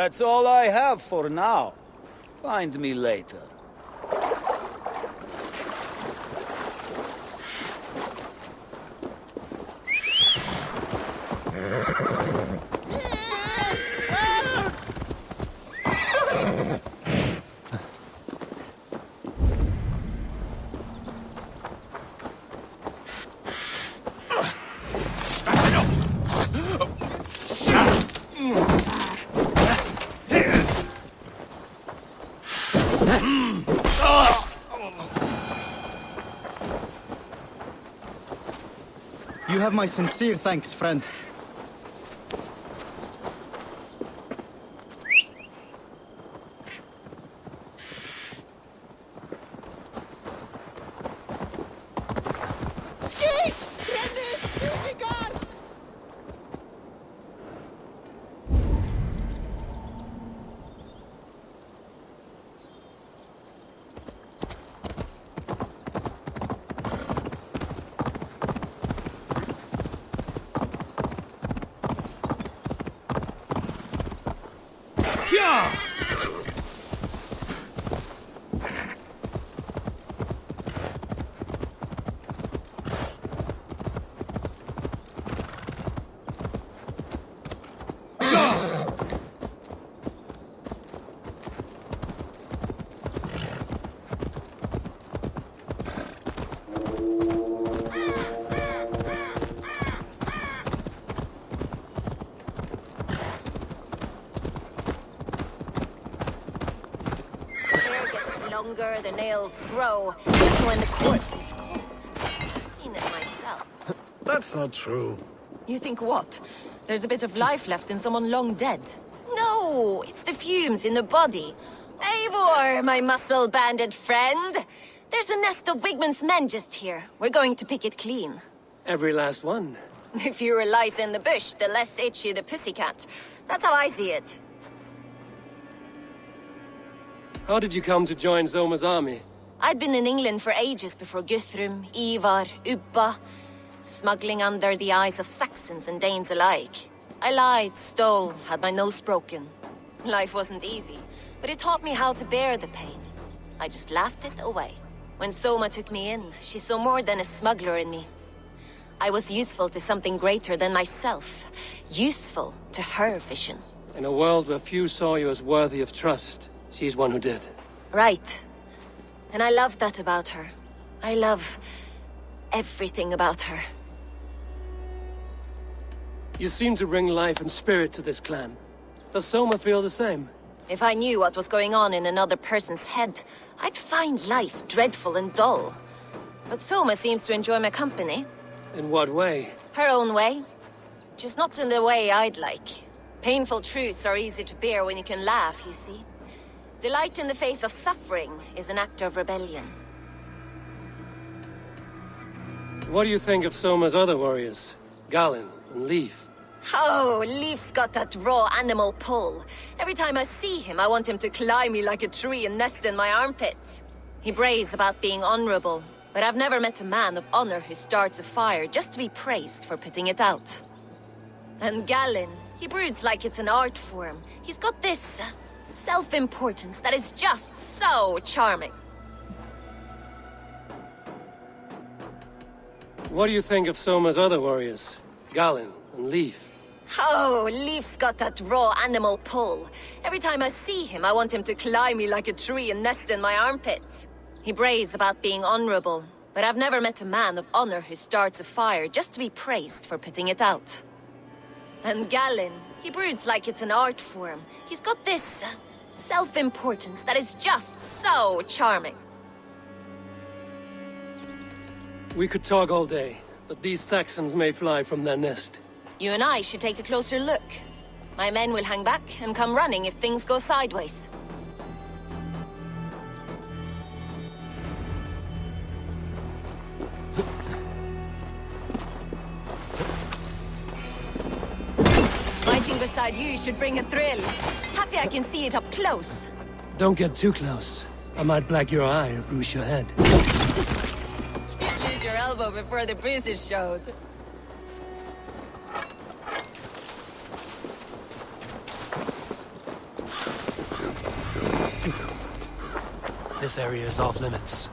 That's all I have for now. Find me later. You have my sincere thanks, friend. Skeet! Brenny! Hildegard! Longer, the nails grow, and when the corpse is cold, I've seen it myself. That's not true. You think what? There's a bit of life left in someone long dead? No, it's the fumes in the body. Eivor, my muscle-banded friend! There's a nest of Wigmund's men just here. We're going to pick it clean. Every last one. The fewer lice in the bush, the less itchy the pussycat. That's how I see it. How did you come to join Zoma's army? I'd been in England for ages before Guthrum, Ivar, Ubba, smuggling under the eyes of Saxons and Danes alike. I lied, stole, had my nose broken. Life wasn't easy, but it taught me how to bear the pain. I just laughed it away. When Soma took me in, she saw more than a smuggler in me. I was useful to something greater than myself. Useful to her vision. In a world where few saw you as worthy of trust, she's one who did. Right. And I love that about her. I love everything about her. You seem to bring life and spirit to this clan. Does Soma feel the same? If I knew what was going on in another person's head, I'd find life dreadful and dull. But Soma seems to enjoy my company. In what way? Her own way. Just not in the way I'd like. Painful truths are easy to bear when you can laugh, you see. Delight in the face of suffering is an act of rebellion. What do you think of Soma's other warriors? Galinn and Leif? Oh, Leif's got that raw animal pull. Every time I see him, I want him to climb me like a tree and nest in my armpits. He brays about being honorable, but I've never met a man of honor who starts a fire just to be praised for putting it out. And Galinn, he broods like it's an art form. He's got this self-importance that is just so charming. What do you think of Soma's other warriors? Galinn and Leif? Oh, Leif's got that raw animal pull. Every time I see him, I want him to climb me like a tree and nest in my armpits. He brays about being honorable, but I've never met a man of honor who starts a fire just to be praised for putting it out. And Galinn, he broods like it's an art form. He's got this self-importance that is just so charming. We could talk all day, but these Saxons may fly from their nest. You and I should take a closer look. My men will hang back and come running if things go sideways. Fighting beside you should bring a thrill. Happy I can see it up close. Don't get too close. I might black your eye or bruise your head. Use your elbow before the bruises showed. This area is off limits.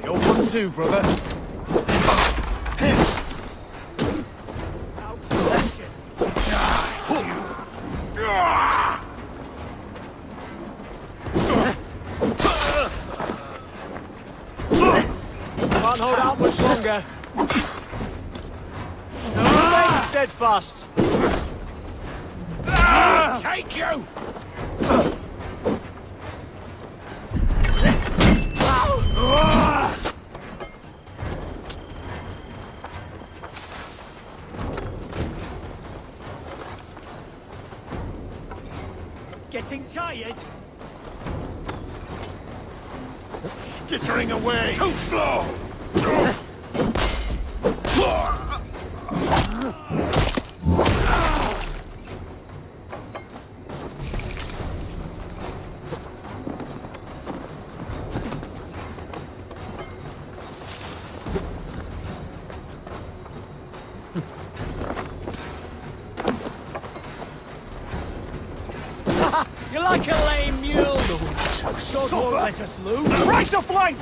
You're 1-2, brother. Can't hold out much longer. Remain steadfast. Take you! Getting tired? Skittering away! Too slow! You're like a lame mule. God won't let us lose. Right to flank!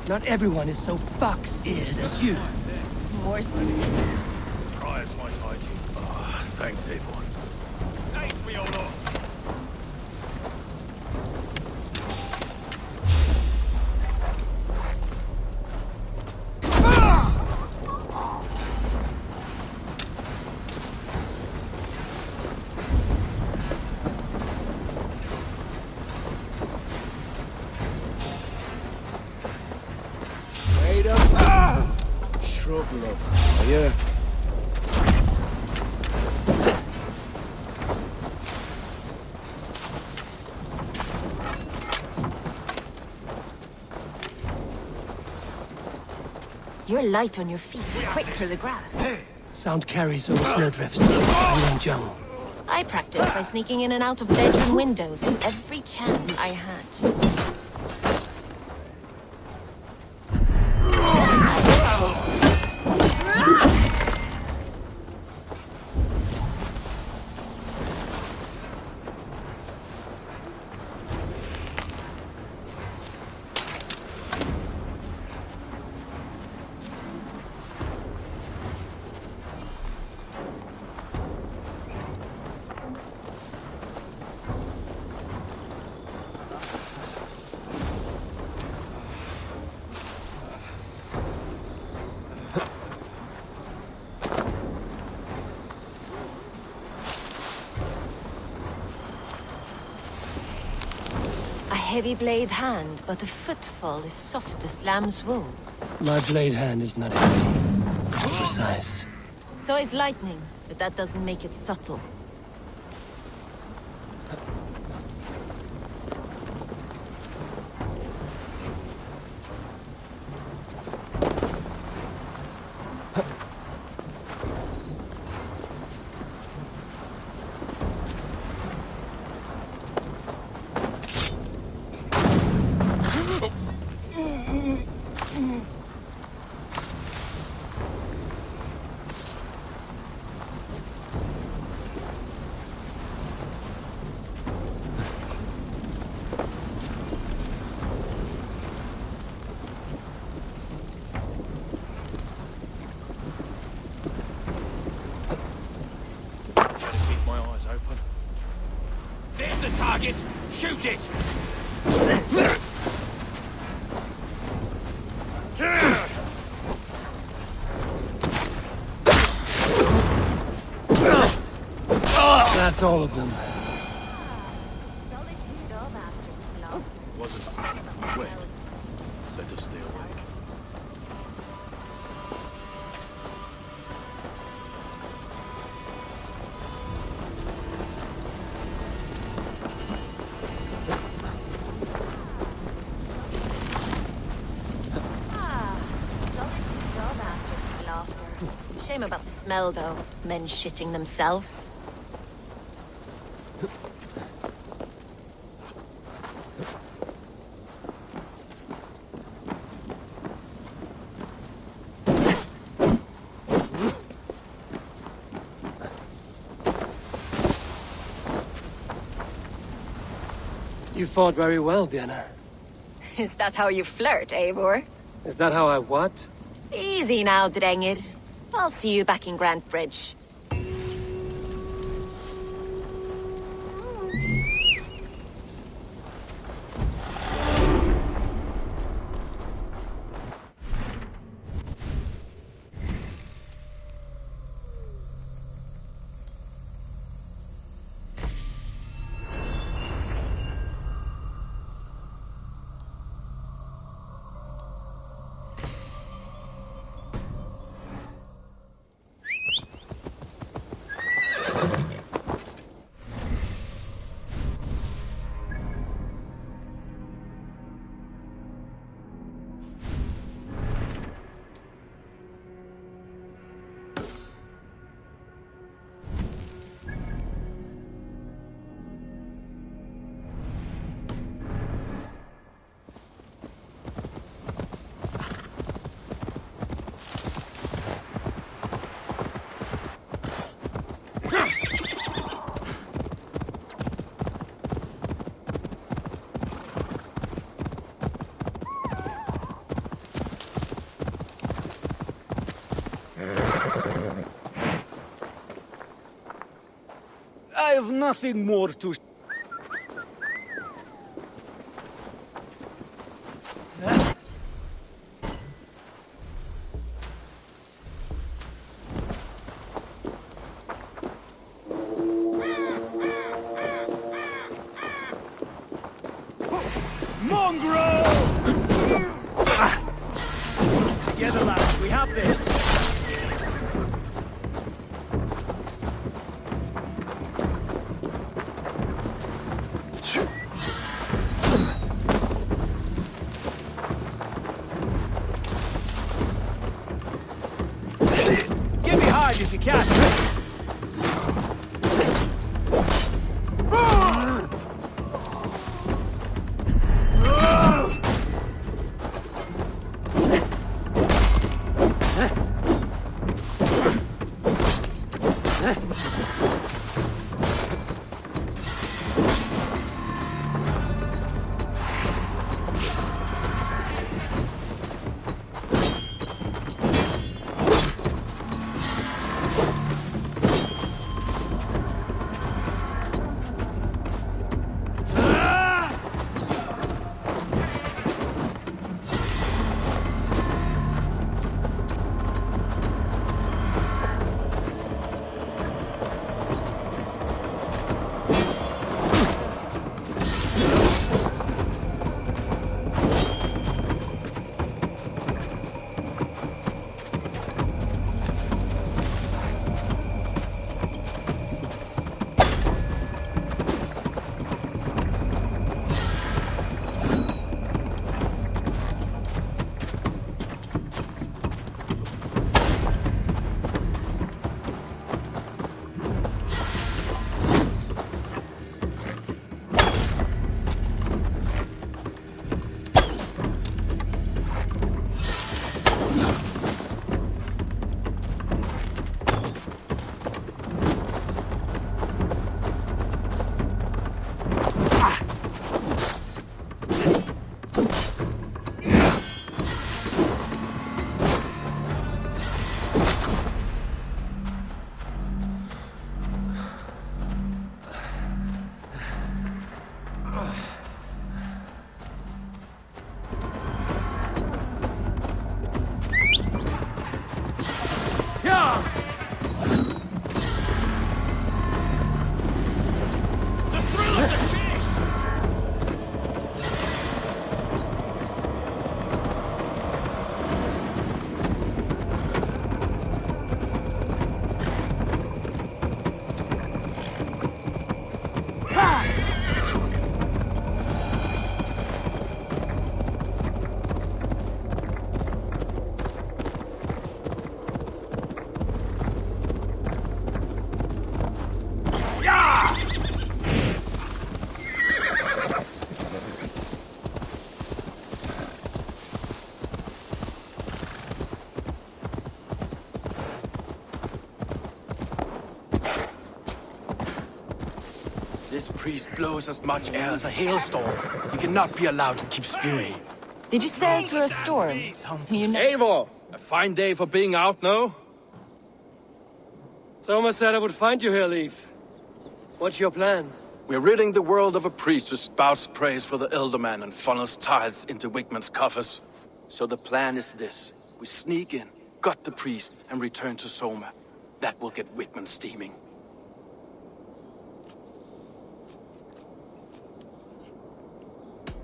Not everyone is so fox-eared as you. Worse. Prize might hide you. Ah, thanks, Avon. Take me all off. Wait up. Shrub lover, are you? You're light on your feet, quick through the grass. Sound carries over snowdrifts. I'm young Jung. I practiced by sneaking in and out of bedroom windows every chance I had. heavy blade hand, but a footfall is soft as lamb's wool. My blade hand is not heavy. It's precise. So is lightning, but that doesn't make it subtle. Keep my eyes open. There's the target! Shoot it! That's all of them. Wasn't wet. Let us stay awake. Shame about the smell, though. Men shitting themselves. You fought very well, Björnar. Is that how you flirt, Eivor? Is that how I what? Easy now, Drengir. I'll see you back in Grant Bridge. I have nothing more to... Mongrel! Together, lads, we have this. Get behind if you can. priest blows as much air as a hailstorm. He cannot be allowed to keep spewing. Did you sail through a storm? You know. Eivor! A fine day for being out, no? Soma said I would find you here, Leif. What's your plan? We're ridding the world of a priest who spouts praise for the Elderman and funnels tithes into Wigmund's coffers. So the plan is this. We sneak in, gut the priest, and return to Soma. That will get Wigmund steaming.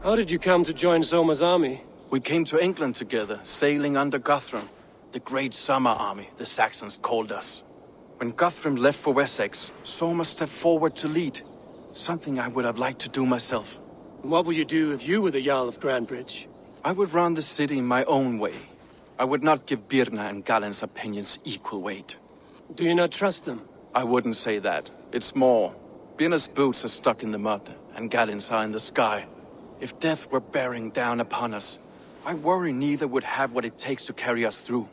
How did you come to join Soma's army? We came to England together, sailing under Guthrum. The Great Summer Army, the Saxons called us. When Guthrum left for Wessex, Soma stepped forward to lead. Something I would have liked to do myself. What would you do if you were the Jarl of Grandbridge? I would run the city my own way. I would not give Birna and Galen's opinions equal weight. Do you not trust them? I wouldn't say that. It's more. Birna's boots are stuck in the mud, and Galen's are in the sky. If death were bearing down upon us, I worry neither would have what it takes to carry us through.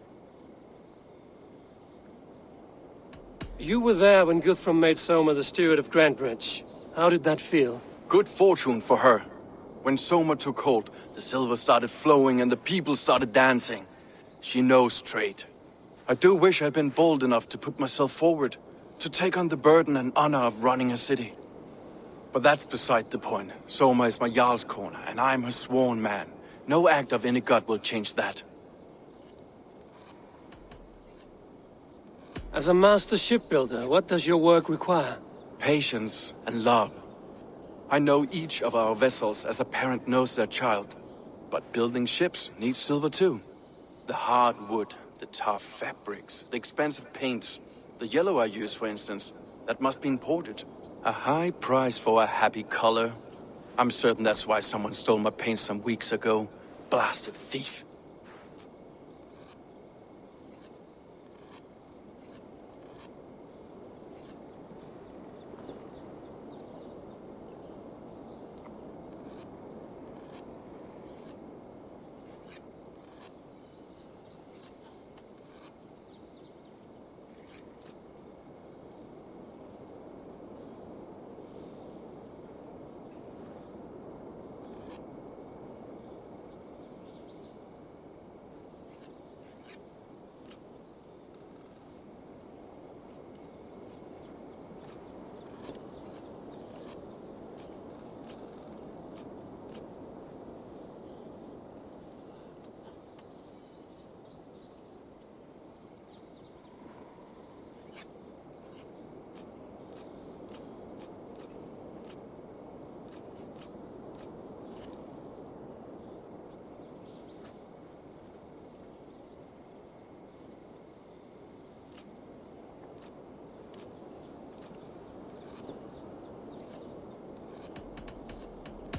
You were there when Guthrum made Soma the steward of Grandbridge. How did that feel? Good fortune for her. When Soma took hold, the silver started flowing and the people started dancing. She knows trade. I do wish I'd been bold enough to put myself forward, to take on the burden and honor of running a city. But that's beside the point. Soma is my Jarl's corner, and I'm her sworn man. No act of any god will change that. As a master shipbuilder, what does your work require? Patience and love. I know each of our vessels as a parent knows their child. But building ships needs silver too. The hard wood, the tough fabrics, the expensive paints. The yellow I use, for instance, that must be imported. A high price for a happy color. I'm certain that's why someone stole my paint some weeks ago. Blasted thief.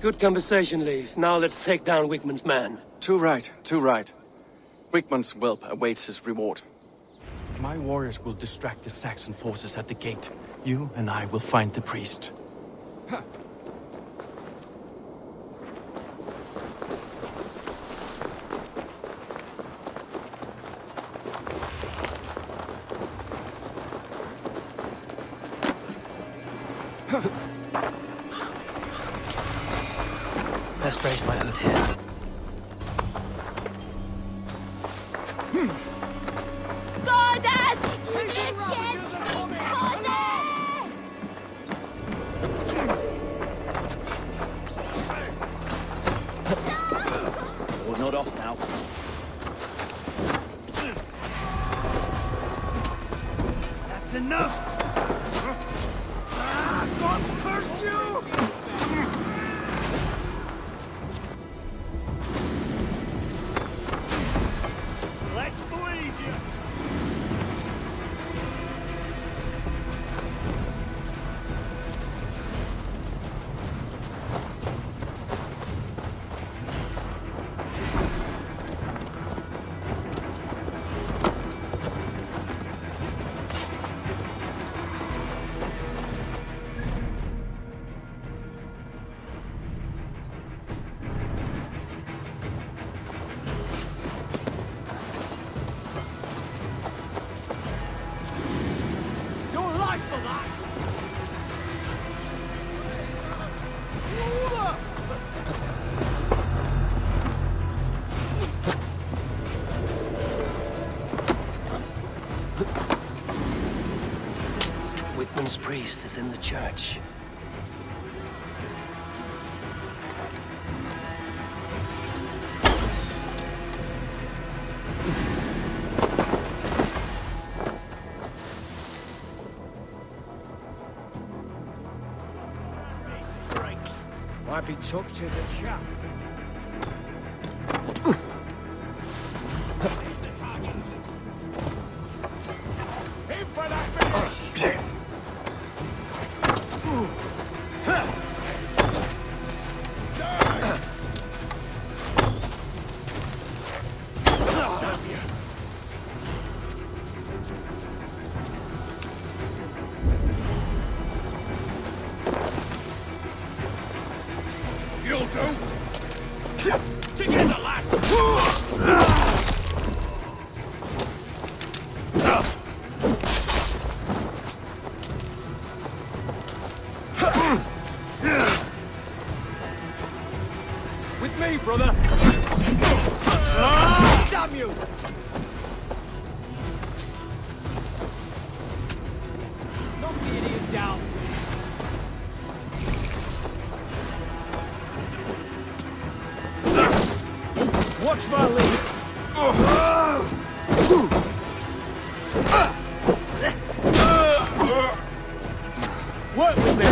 Good conversation, Leif. Now let's take down Wigmund's man. Too right, too right. Wigmund's whelp awaits his reward. My warriors will distract the Saxon forces at the gate. You and I will find the priest. Best raise my own here. Goddess! We're not off now. That's enough! God curse you! priest is in the church. Might be took to the shaft. Aim for that finish! You'll do! Together, lad! With me, brother! Damn you! Knock the idiot down! Watch my lead! Work with me!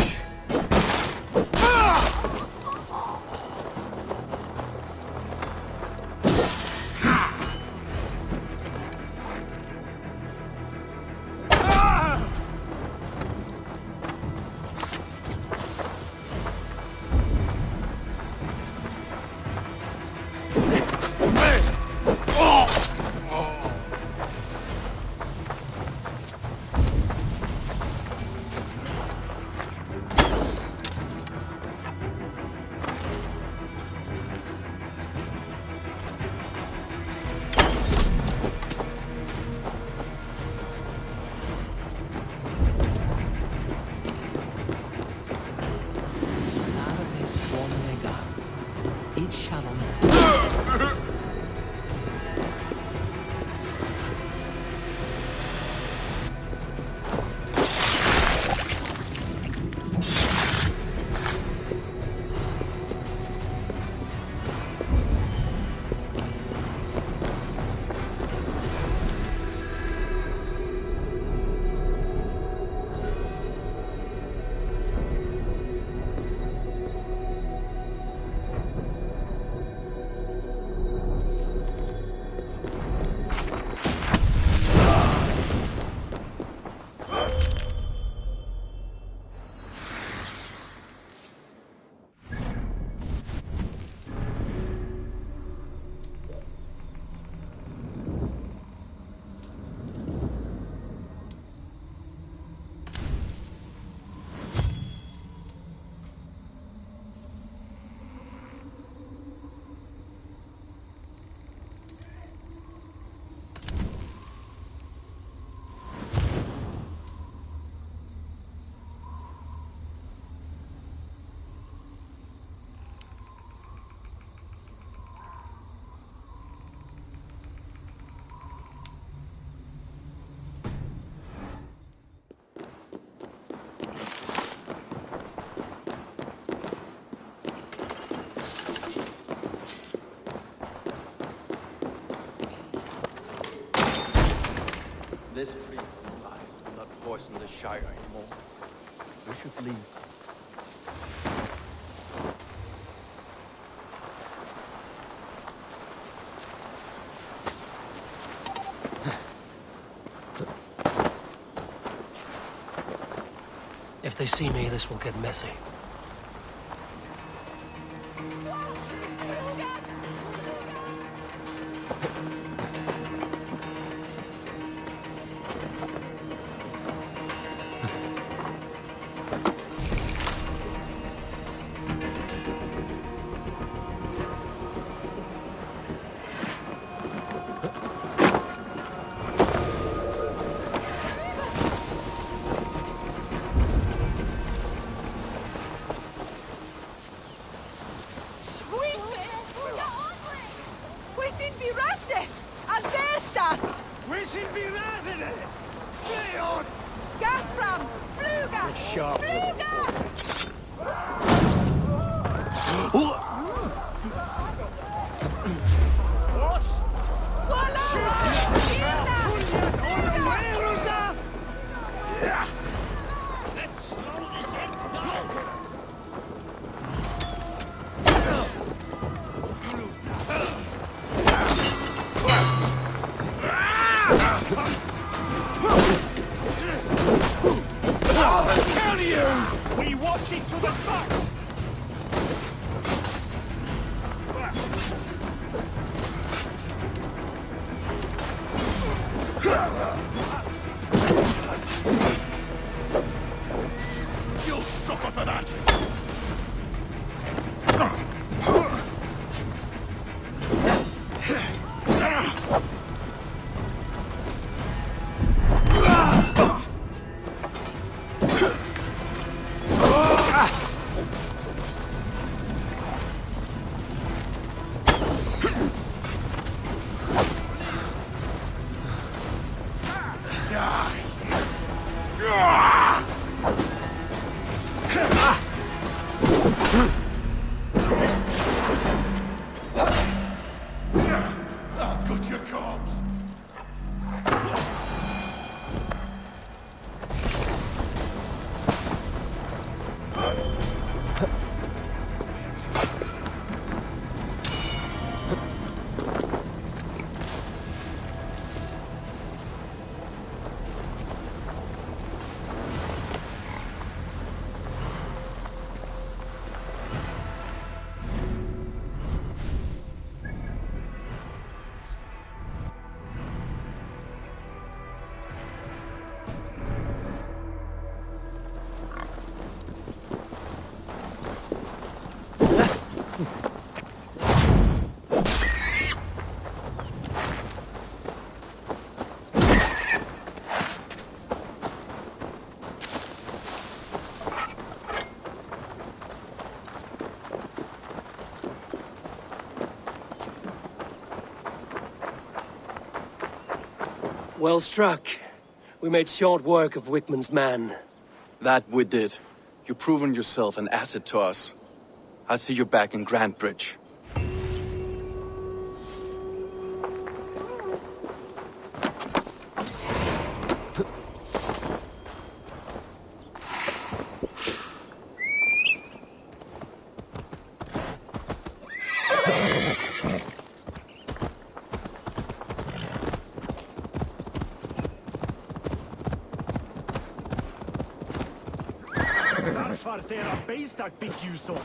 This priest's lies will not poison the Shire anymore. We should leave. If they see me, this will get messy. sharp with it. We watch it to the back! You'll suffer for that! I'll cut your corpse! Well struck. We made short work of Wickman's man. That we did. You've proven yourself an asset to us. I see you back in Grantebridge. Varför dera beistak fick ju så?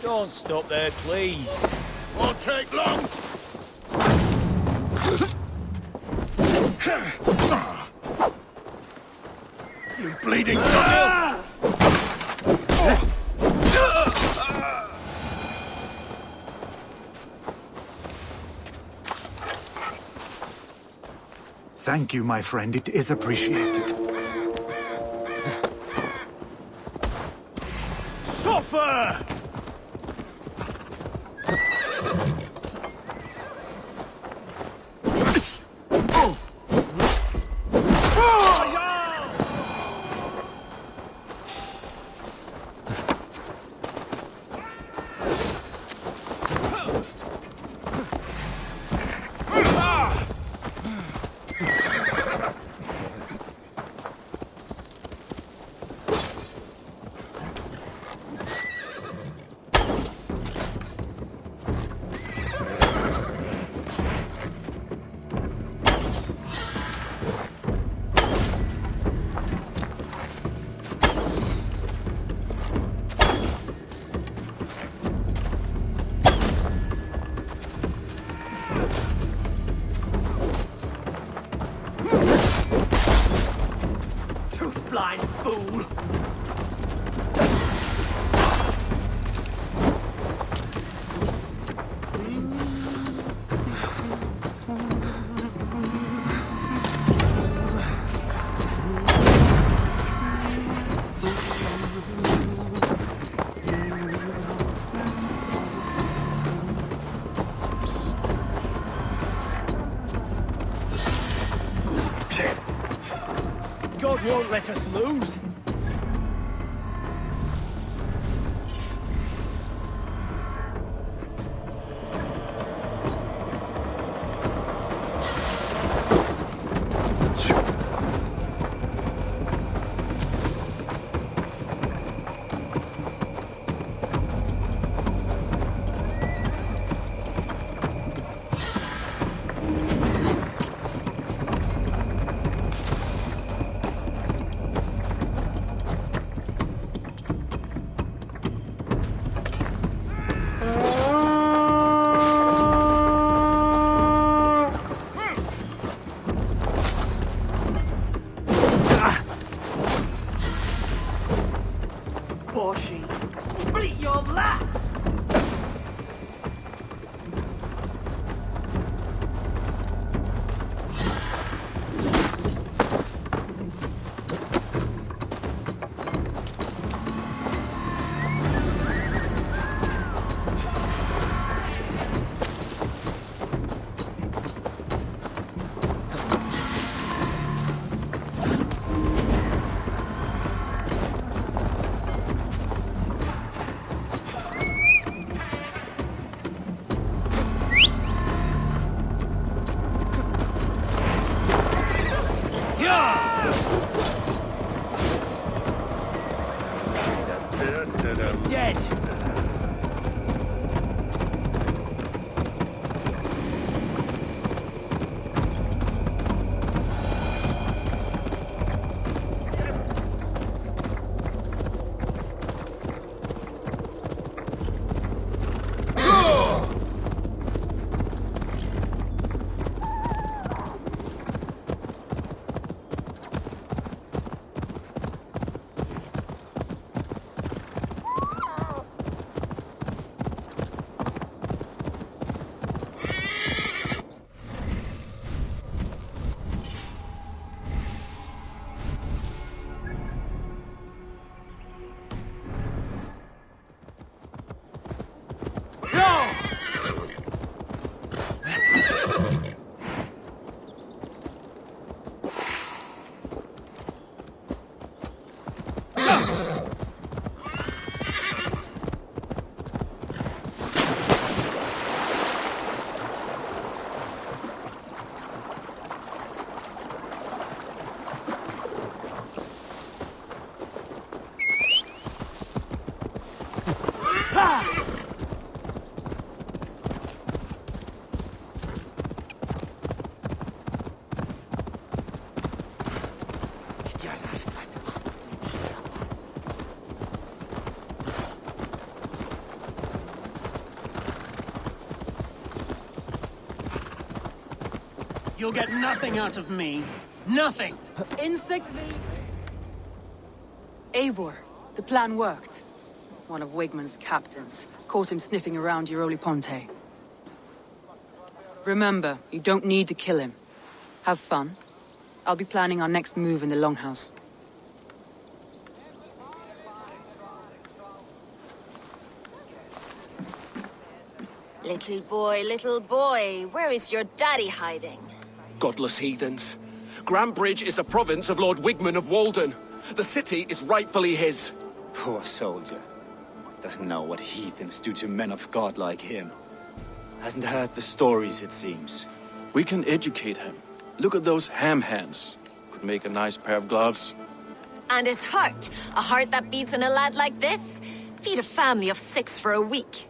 Don't stop there, please. Won't take long! You bleeding dog! Thank you, my friend. It is appreciated. Suffer! Blind fool! God won't let us lose. Boshi, beat your lap! Dead. You'll get nothing out of me. Nothing! Insects. Eivor, the plan worked. One of Wigmund's captains caught him sniffing around Euroli Ponte. Remember, you don't need to kill him. Have fun. I'll be planning our next move in the Longhouse. Little boy, where is your daddy hiding? Godless heathens. Grambridge is a province of Lord Wigmund of Walden. The city is rightfully his. Poor soldier. Doesn't know what heathens do to men of God like him. Hasn't heard the stories, it seems. We can educate him. Look at those ham hands. Could make a nice pair of gloves. And his heart, a heart that beats in a lad like this? Feed a family of 6 for a week.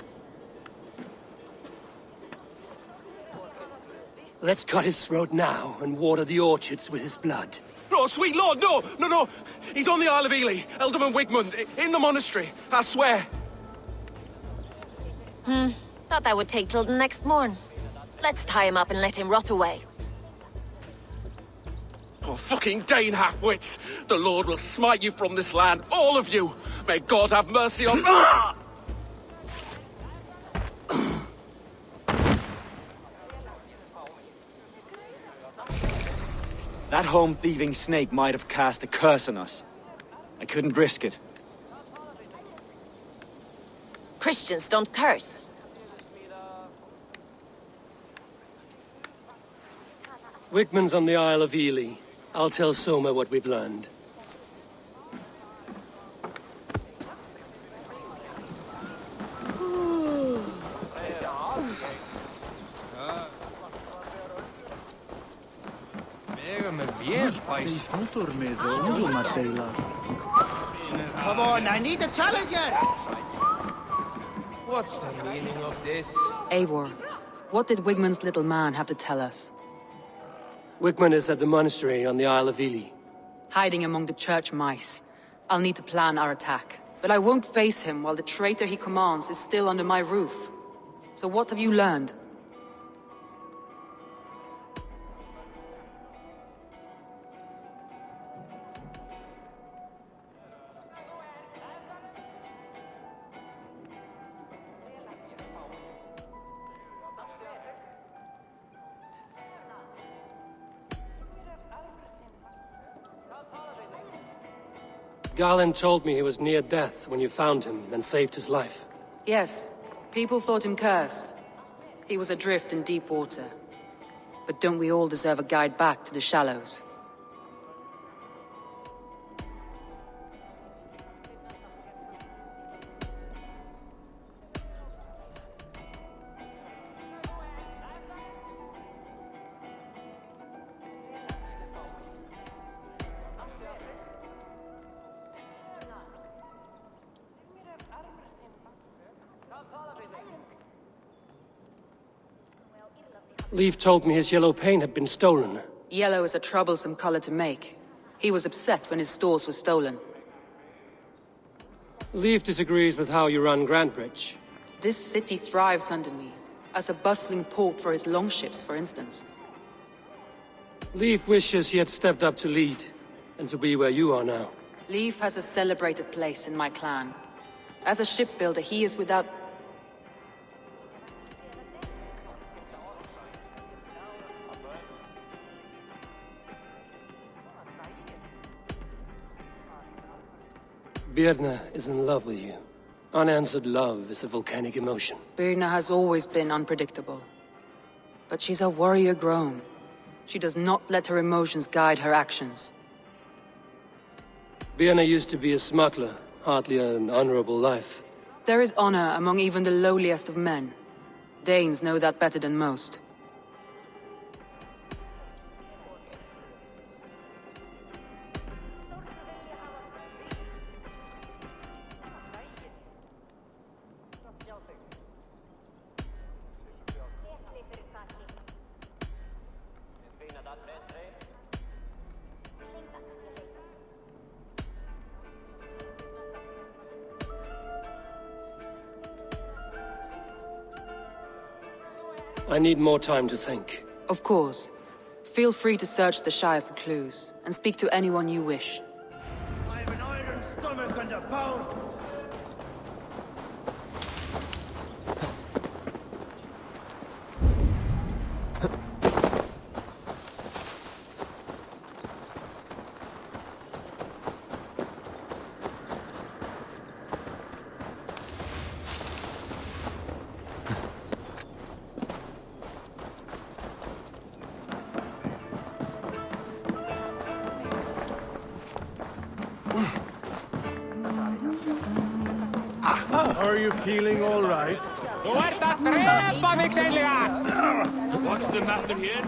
Let's cut his throat now and water the orchards with his blood. No, sweet lord, no, no, no. He's on the Isle of Ely, Ealdorman Wigmund, in the monastery, I swear. Thought that would take till the next morn. Let's tie him up and let him rot away. Oh, fucking Dane half-wits! The Lord will smite you from this land, all of you! May God have mercy on... That home-thieving snake might have cast a curse on us. I couldn't risk it. Christians don't curse. Wigmund's on the Isle of Ely. I'll tell Soma what we've learned. Come on, I need a challenger! What's the meaning of this? Eivor, what did Wigmund's little man have to tell us? Wigmund is at the monastery on the Isle of Ely. Hiding among the church mice. I'll need to plan our attack. But I won't face him while the traitor he commands is still under my roof. So what have you learned? Garland told me he was near death when you found him and saved his life. Yes, people thought him cursed. He was adrift in deep water. But don't we all deserve a guide back to the shallows? Leif told me his yellow paint had been stolen. Yellow is a troublesome color to make. He was upset when his stores were stolen. Leif disagrees with how you run Grantebridge. This city thrives under me, as a bustling port for his longships, for instance. Leif wishes he had stepped up to lead, and to be where you are now. Leif has a celebrated place in my clan. As a shipbuilder, he is without... Birna is in love with you. Unanswered love is a volcanic emotion. Birna has always been unpredictable. But she's a warrior grown. She does not let her emotions guide her actions. Birna used to be a smuggler, hardly an honorable life. There is honor among even the lowliest of men. Danes know that better than most. I need more time to think. Of course. Feel free to search the Shire for clues, and speak to anyone you wish. I have an iron stomach and a bowels. Are you feeling all right? What's the matter here?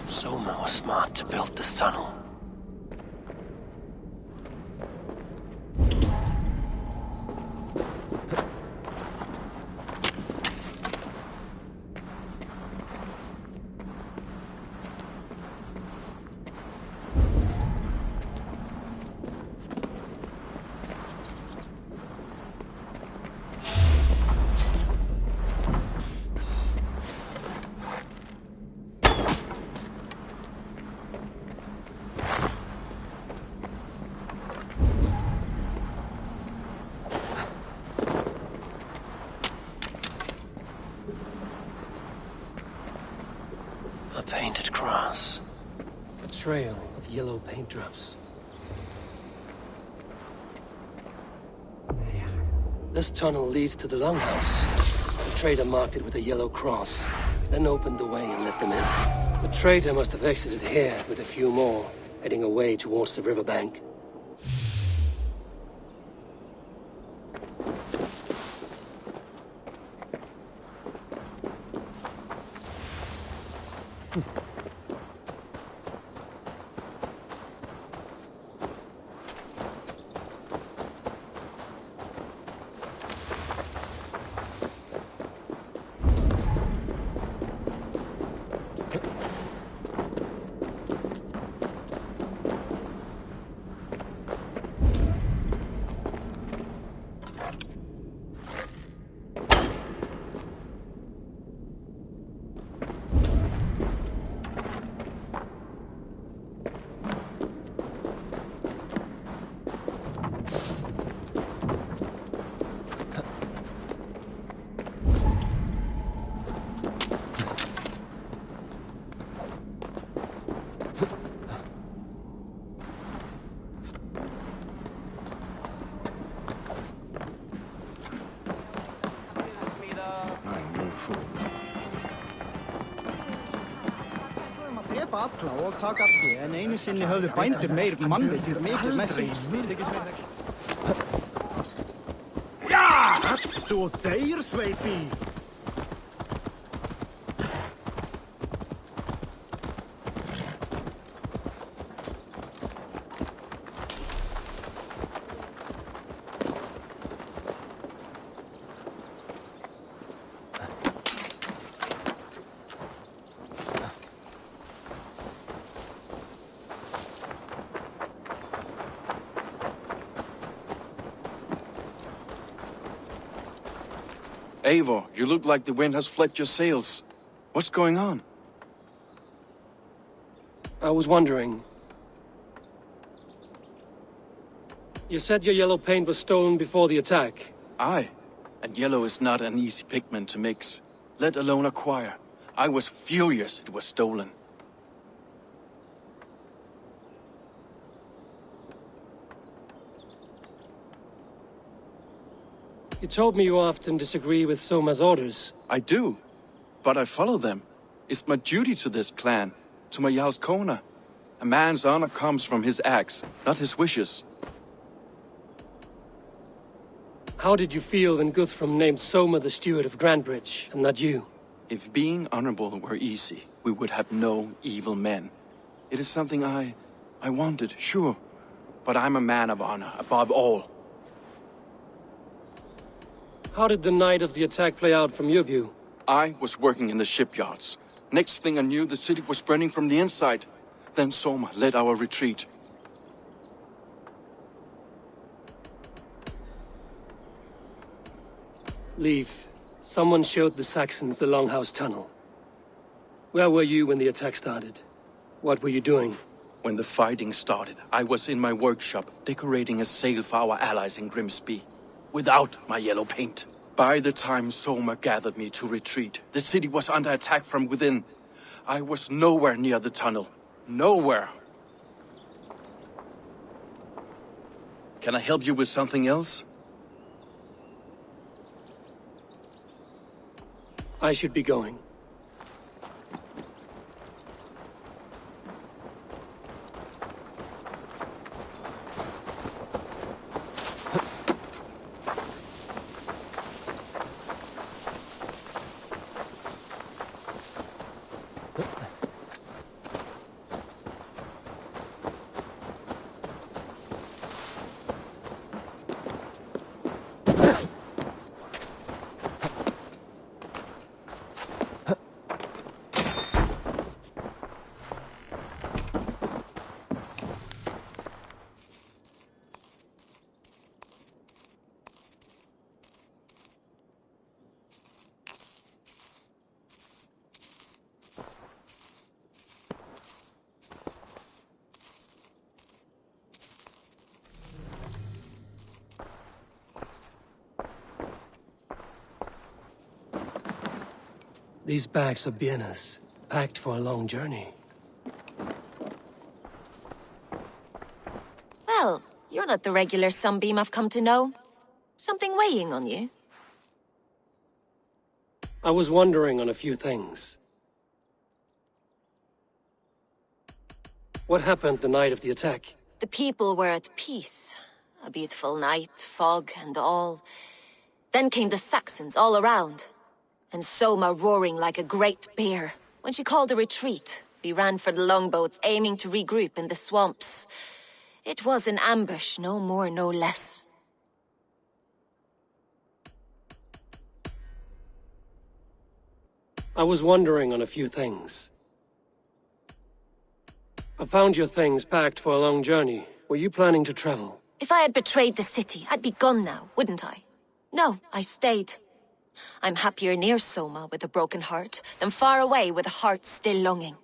Soma was smart to build this tunnel. Painted cross. A trail of yellow paint drops. This tunnel leads to the longhouse. The trader marked it with a yellow cross, then opened the way and let them in. The trader must have exited here with a few more, heading away towards the riverbank. Drepa alla og taka af því, en einu sinni höfðu bændur meir mannvitið mikið með sig. That's still there, Sveipy! Eivor, you look like the wind has flecked your sails. What's going on? I was wondering. You said your yellow paint was stolen before the attack. Aye, and yellow is not an easy pigment to mix, let alone acquire. I was furious it was stolen. You told me you often disagree with Soma's orders. I do, but I follow them. It's my duty to this clan, to my Jarl's Kona. A man's honor comes from his acts, not his wishes. How did you feel when Guthrum named Soma the steward of Grantebridge, and not you? If being honorable were easy, we would have no evil men. It is something I wanted, sure, but I'm a man of honor, above all. How did the night of the attack play out from your view? I was working in the shipyards. Next thing I knew, the city was burning from the inside. Then Soma led our retreat. Leif, someone showed the Saxons the Longhouse Tunnel. Where were you when the attack started? What were you doing? When the fighting started, I was in my workshop, decorating a sail for our allies in Grimsby. Without my yellow paint. By the time Soma gathered me to retreat, the city was under attack from within. I was nowhere near the tunnel. Nowhere. Can I help you with something else? I should be going. These bags are Biena's. packed for a long journey. Well, you're not the regular Sunbeam I've come to know. Something weighing on you? I was wondering on a few things. What happened the night of the attack? The people were at peace. A beautiful night, fog and all. Then came the Saxons all around. And Soma roaring like a great bear. When she called a retreat, we ran for the longboats, aiming to regroup in the swamps. It was an ambush, no more, no less. I was wondering on a few things. I found your things packed for a long journey. Were you planning to travel? If I had betrayed the city, I'd be gone now, wouldn't I? No, I stayed. I'm happier near Soma with a broken heart than far away with a heart still longing.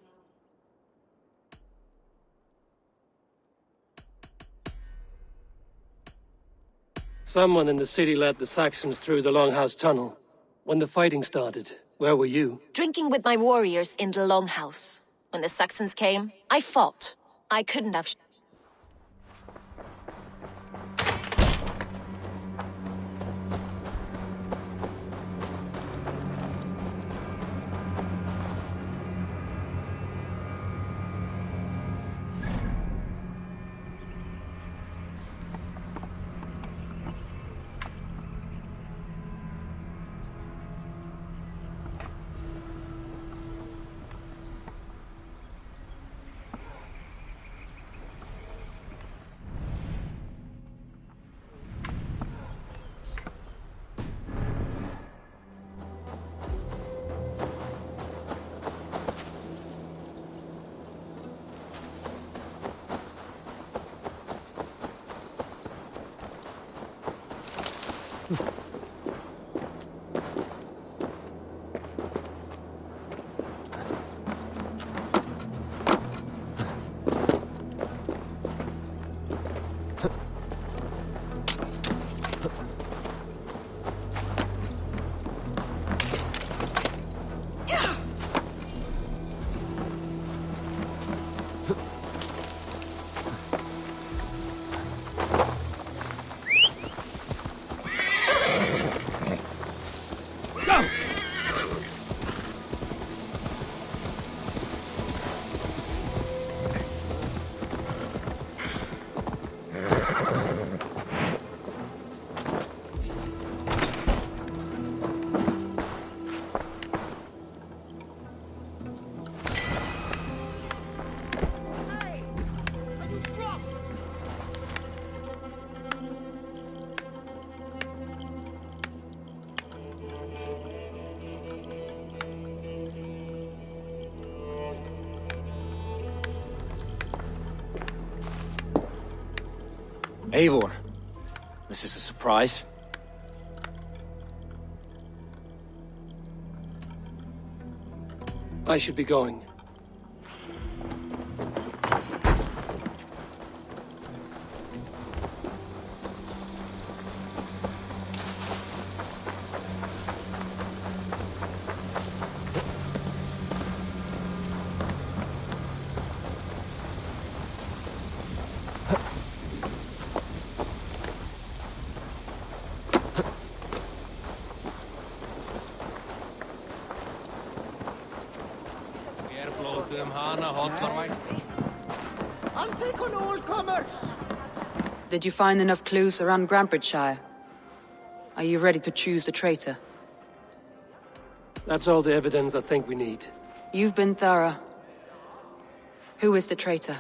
Someone in the city led the Saxons through the Longhouse Tunnel. When the fighting started, where were you? Drinking with my warriors in the Longhouse. When the Saxons came, I fought. I couldn't have... Eivor, this is a surprise. I should be going. I'll take on all comers! Did you find enough clues around Grantebridgescire? Are you ready to choose the traitor? That's all the evidence I think we need. You've been thorough. Who is the traitor?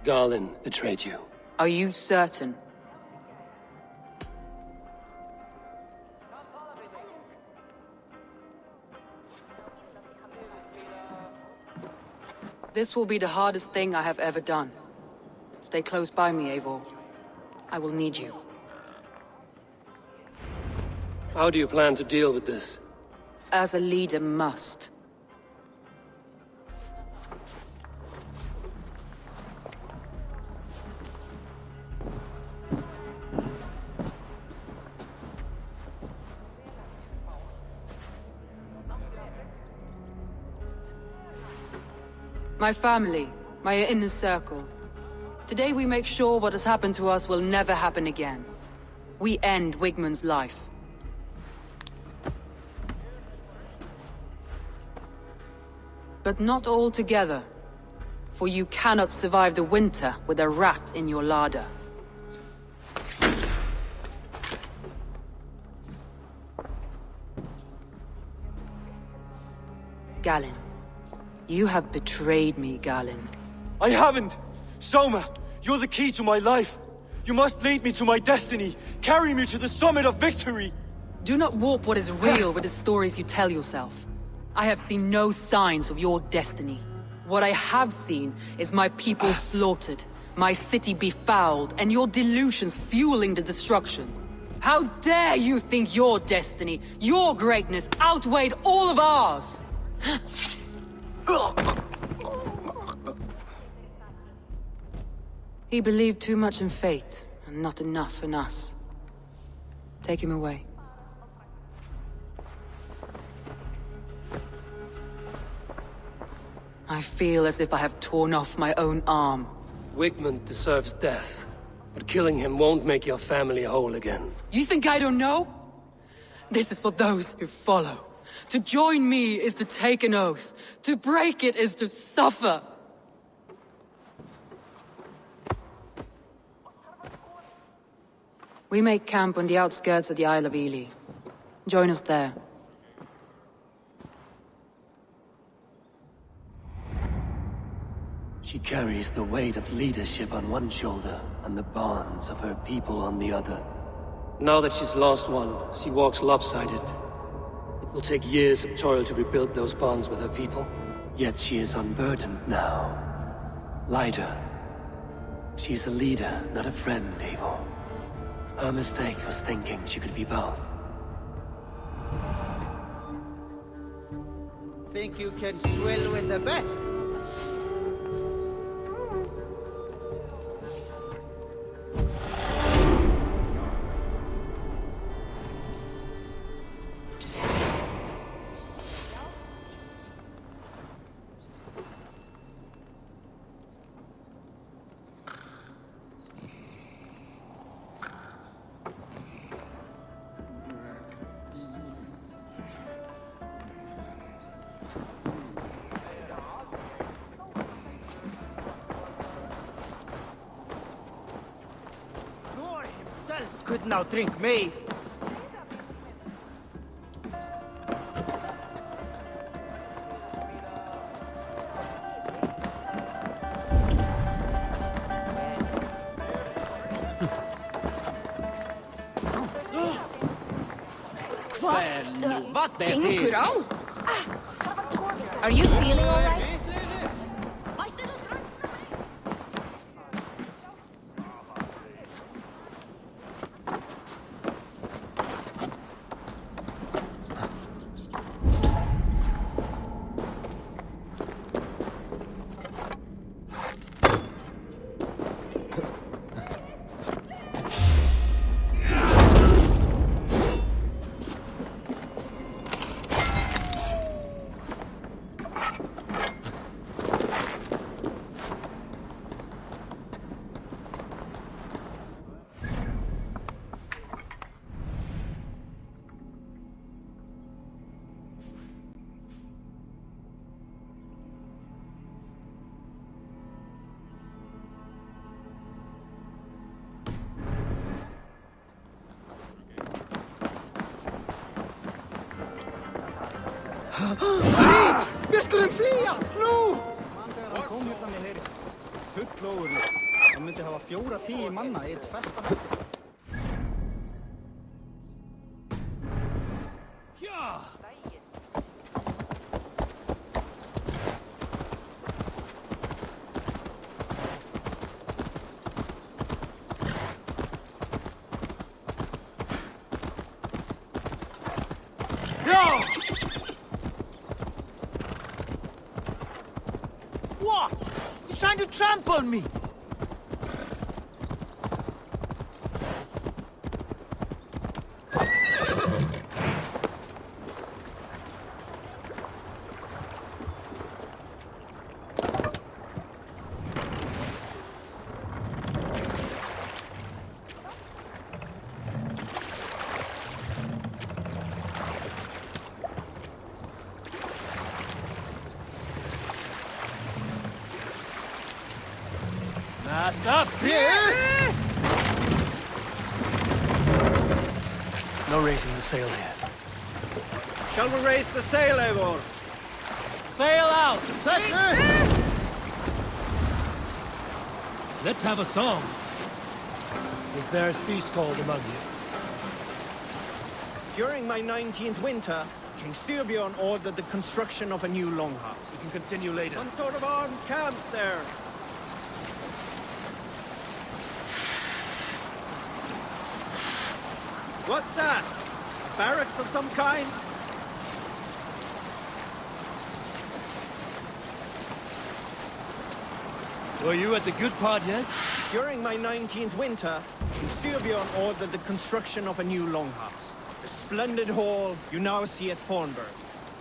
Garlin betrayed you. Are you certain? This will be the hardest thing I have ever done. Stay close by me, Eivor. I will need you. How do you plan to deal with this? As a leader must. My family, my inner circle. Today we make sure what has happened to us will never happen again. We end Wigmund's life. But not all together. For you cannot survive the winter with a rat in your larder. Galen. You have betrayed me, Galen. I haven't! Soma, you're the key to my life. You must lead me to my destiny. Carry me to the summit of victory. Do not warp what is real with the stories you tell yourself. I have seen no signs of your destiny. What I have seen is my people slaughtered, my city befouled, and your delusions fueling the destruction. How dare you think your destiny, your greatness, outweighed all of ours? He believed too much in fate, and not enough in us. Take him away. I feel as if I have torn off my own arm. Wigmund deserves death, but killing him won't make your family whole again. You think I don't know? This is for those who follow. To join me is to take an oath. To break it is to suffer. We make camp on the outskirts of the Isle of Ely. Join us there. She carries the weight of leadership on one shoulder and the bonds of her people on the other. Now that she's lost one, she walks lopsided. It will take years of toil to rebuild those bonds with her people. Yet she is unburdened now. Lighter. She is a leader, not a friend, Eivor. Her mistake was thinking she could be both. Think you can swill with the best? Could now drink me. Are you feeling all right? Grít! Við skulum flýja! Nú! Man þegar hann kom hérna með heyri. Fullóður. Hann myndi hafa 4-10 manna í eitt festarhessi. What? You're trying to trample me! Last up! No raising the sail here. Shall we raise the sail, Eivor? Sail out! Set me! Let's have a song. Is there a sea scald among you? During my 19th winter, King Styrbjorn ordered the construction of a new longhouse. We can continue later. Some sort of armed camp there. What's that? A barracks of some kind? Were you at the good part yet? During my 19th winter, King Styrbjorn ordered the construction of a new longhouse. The splendid hall you now see at Fornburg.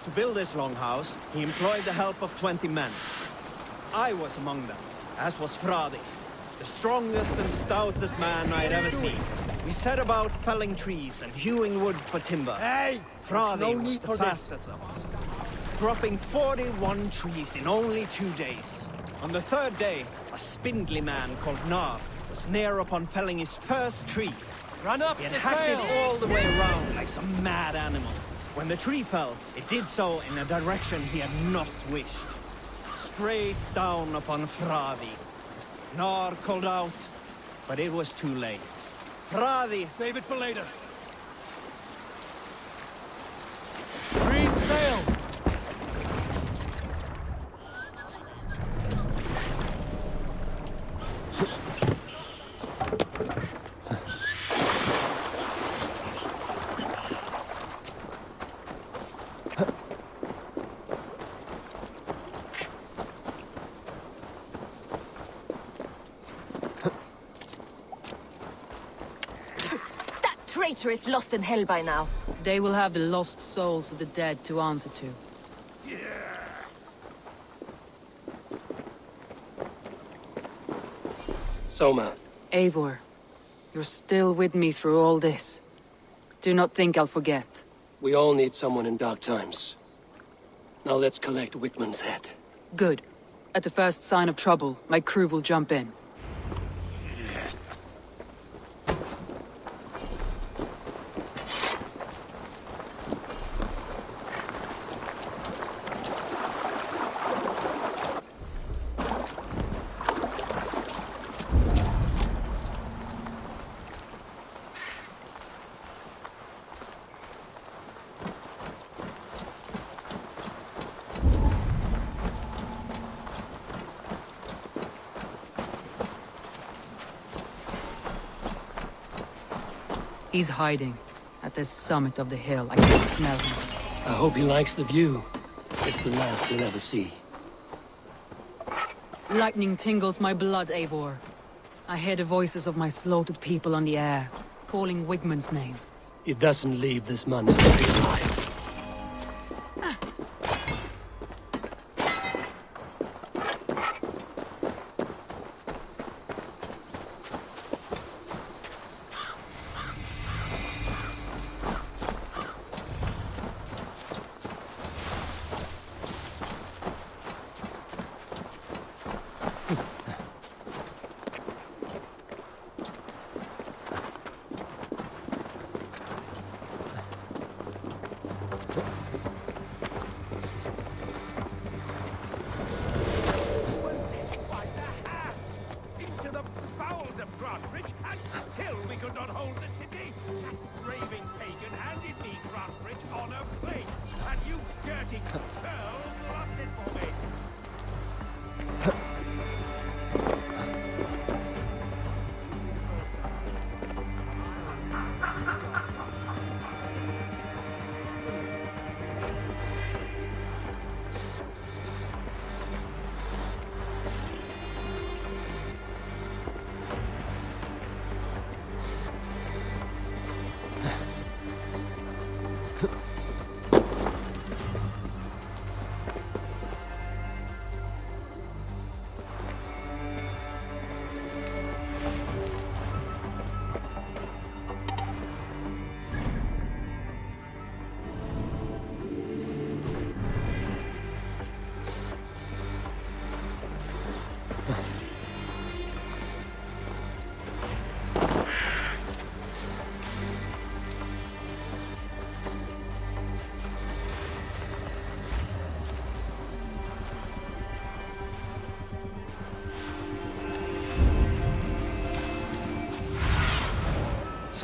To build this longhouse, he employed the help of 20 men. I was among them, as was Fradi, the strongest and stoutest man I had ever seen. We set about felling trees and hewing wood for timber. Hey! Fradi was the fastest of us, dropping 41 trees in only 2 days. On the third day, a spindly man called Nar was near upon felling his first tree. Run up He had the hacked sail! it all the way around like some mad animal. When the tree fell, it did so in a direction he had not wished. Straight down upon Fradi. Nar called out, but it was too late. Fradi! Save it for later. Green sail! Traitor is lost in hell by now. They will have the lost souls of the dead to answer to. Soma. Eivor, you're still with me through all this. Do not think I'll forget. We all need someone in dark times. Now let's collect Wickman's head. Good. At the first sign of trouble, my crew will jump in. He's hiding. At the summit of the hill, I can smell him. I hope he likes the view. It's the last he'll ever see. Lightning tingles my blood, Eivor. I hear the voices of my slaughtered people on the air, calling Wigmund's name. He doesn't leave this monastery alive. Into the bowels of Grantebridge, and still we could not hold the city. That raving pagan handed me Grantebridge on a plate, and you dirty girl lost it for me.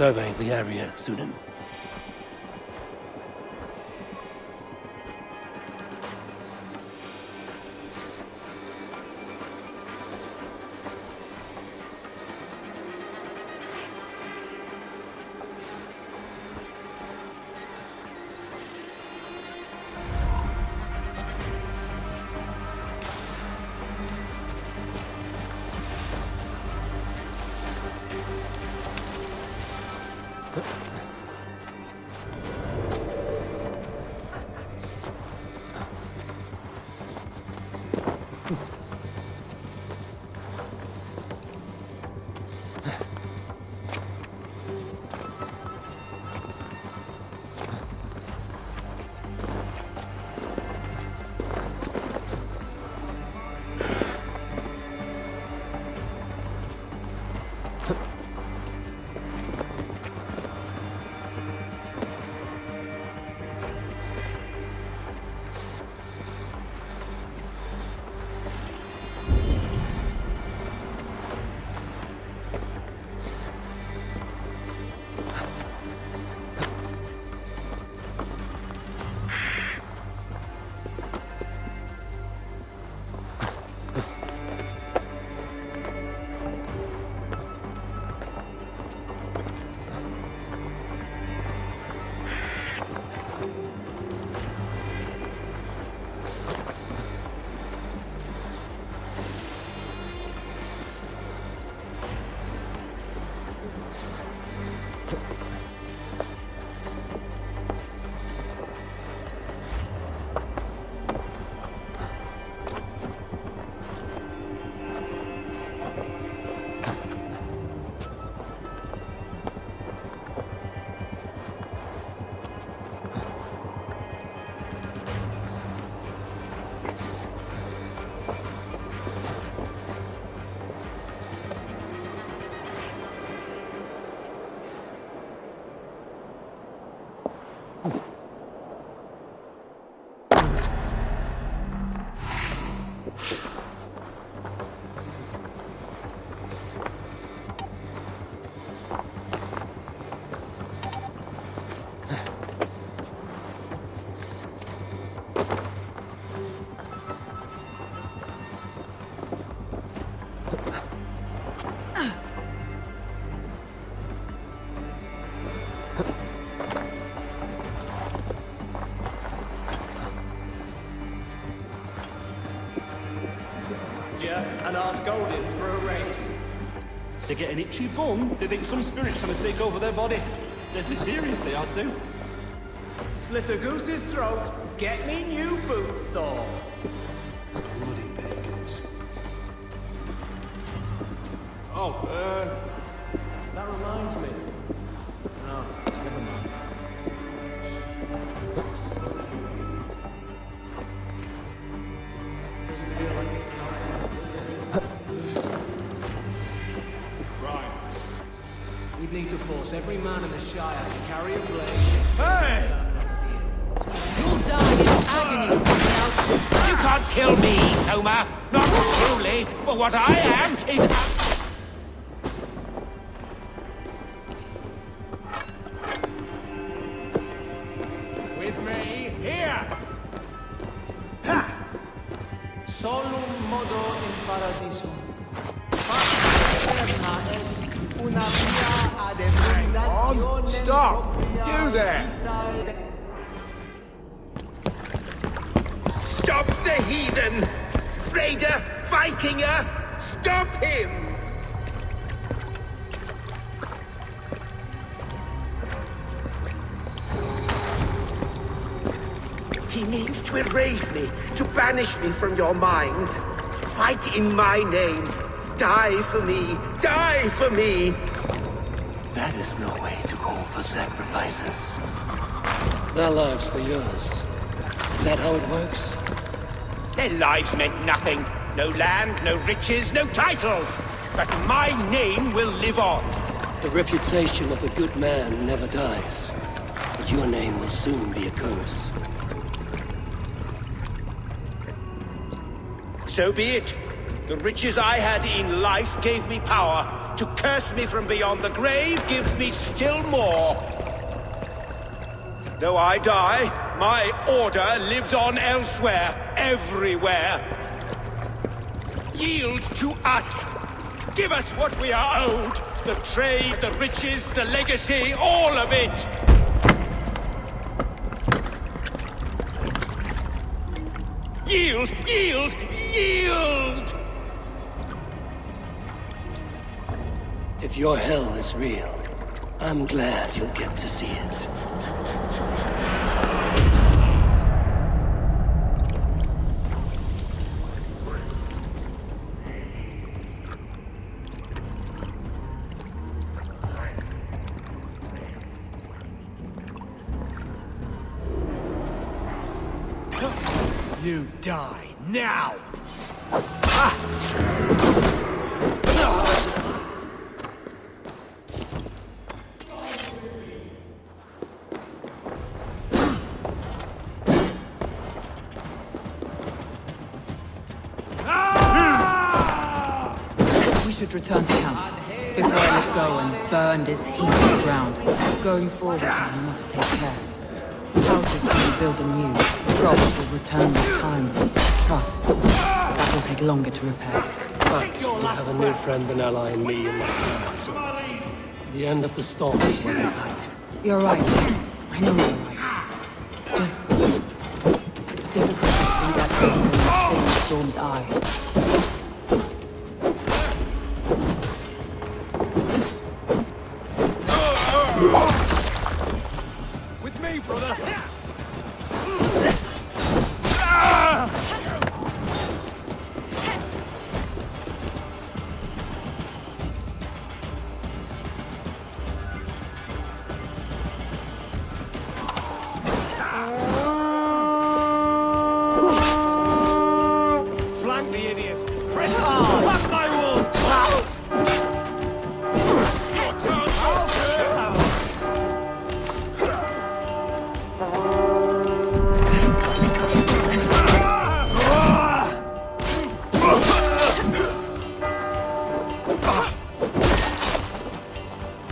survey the area, Sunan. And ask Goldin for a race. They get an itchy bum. They think some spirit's trying to take over their body. Deadly serious they are too. Slit a goose's throat. Get me new boots, Thor. Bloody pagans. Oh, That reminds me. No, never mind. Doesn't feel like it. Right. We'd need to force every man in the Shire to carry a blade. Hey! You'll die in agony without... You can't kill me, Soma! Not truly, for what I am is... With me, here! Ha! Solum modo in paradisum. Una via ad emulazione Stop! You there! Stop the heathen! Raider! Vikinger! Stop him! He means to erase me, to banish me from your minds. Fight in my name. Die for me! Die for me! That is no way to call for sacrifices. Their lives for yours. Is that how it works? Their lives meant nothing. No land, no riches, no titles. But my name will live on. The reputation of a good man never dies. But your name will soon be a curse. So be it. The riches I had in life gave me power To curse me from beyond the grave gives me still more. Though I die, my order lives on elsewhere, everywhere. Yield to us. Give us what we are owed. The trade, the riches, the legacy, all of it. Yield! Yield! Yield! If your hell is real, I'm glad you'll get to see it. You die now! We should return to camp before I let go and burn this heap to the ground. Going forward, I must take care. Houses can be built anew. Crops will return with time. Trust. That will take longer to repair. But you have a new friend and ally in me and my council. The end of the storm is well in sight. You're right. I know you're right. It's just... it's difficult to see that even when you stay in the storm's eye. With me, brother! Flank the idiot! Press hard! Back my wolf!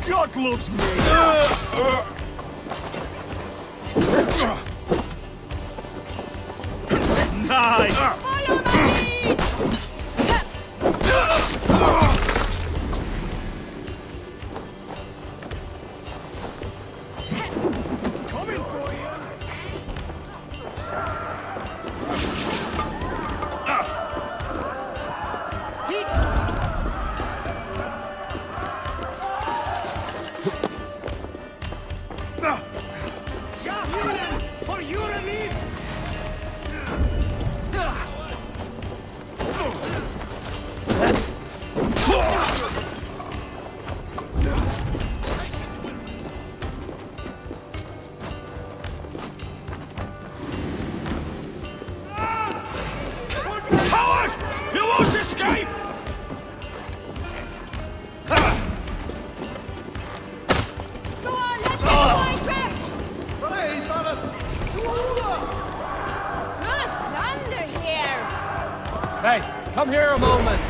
God loves me! Nice! Coming for you! For your relief! Coward! You won't escape! Go on, let's get the wine trip! Good thunder here! Hey, come here a moment.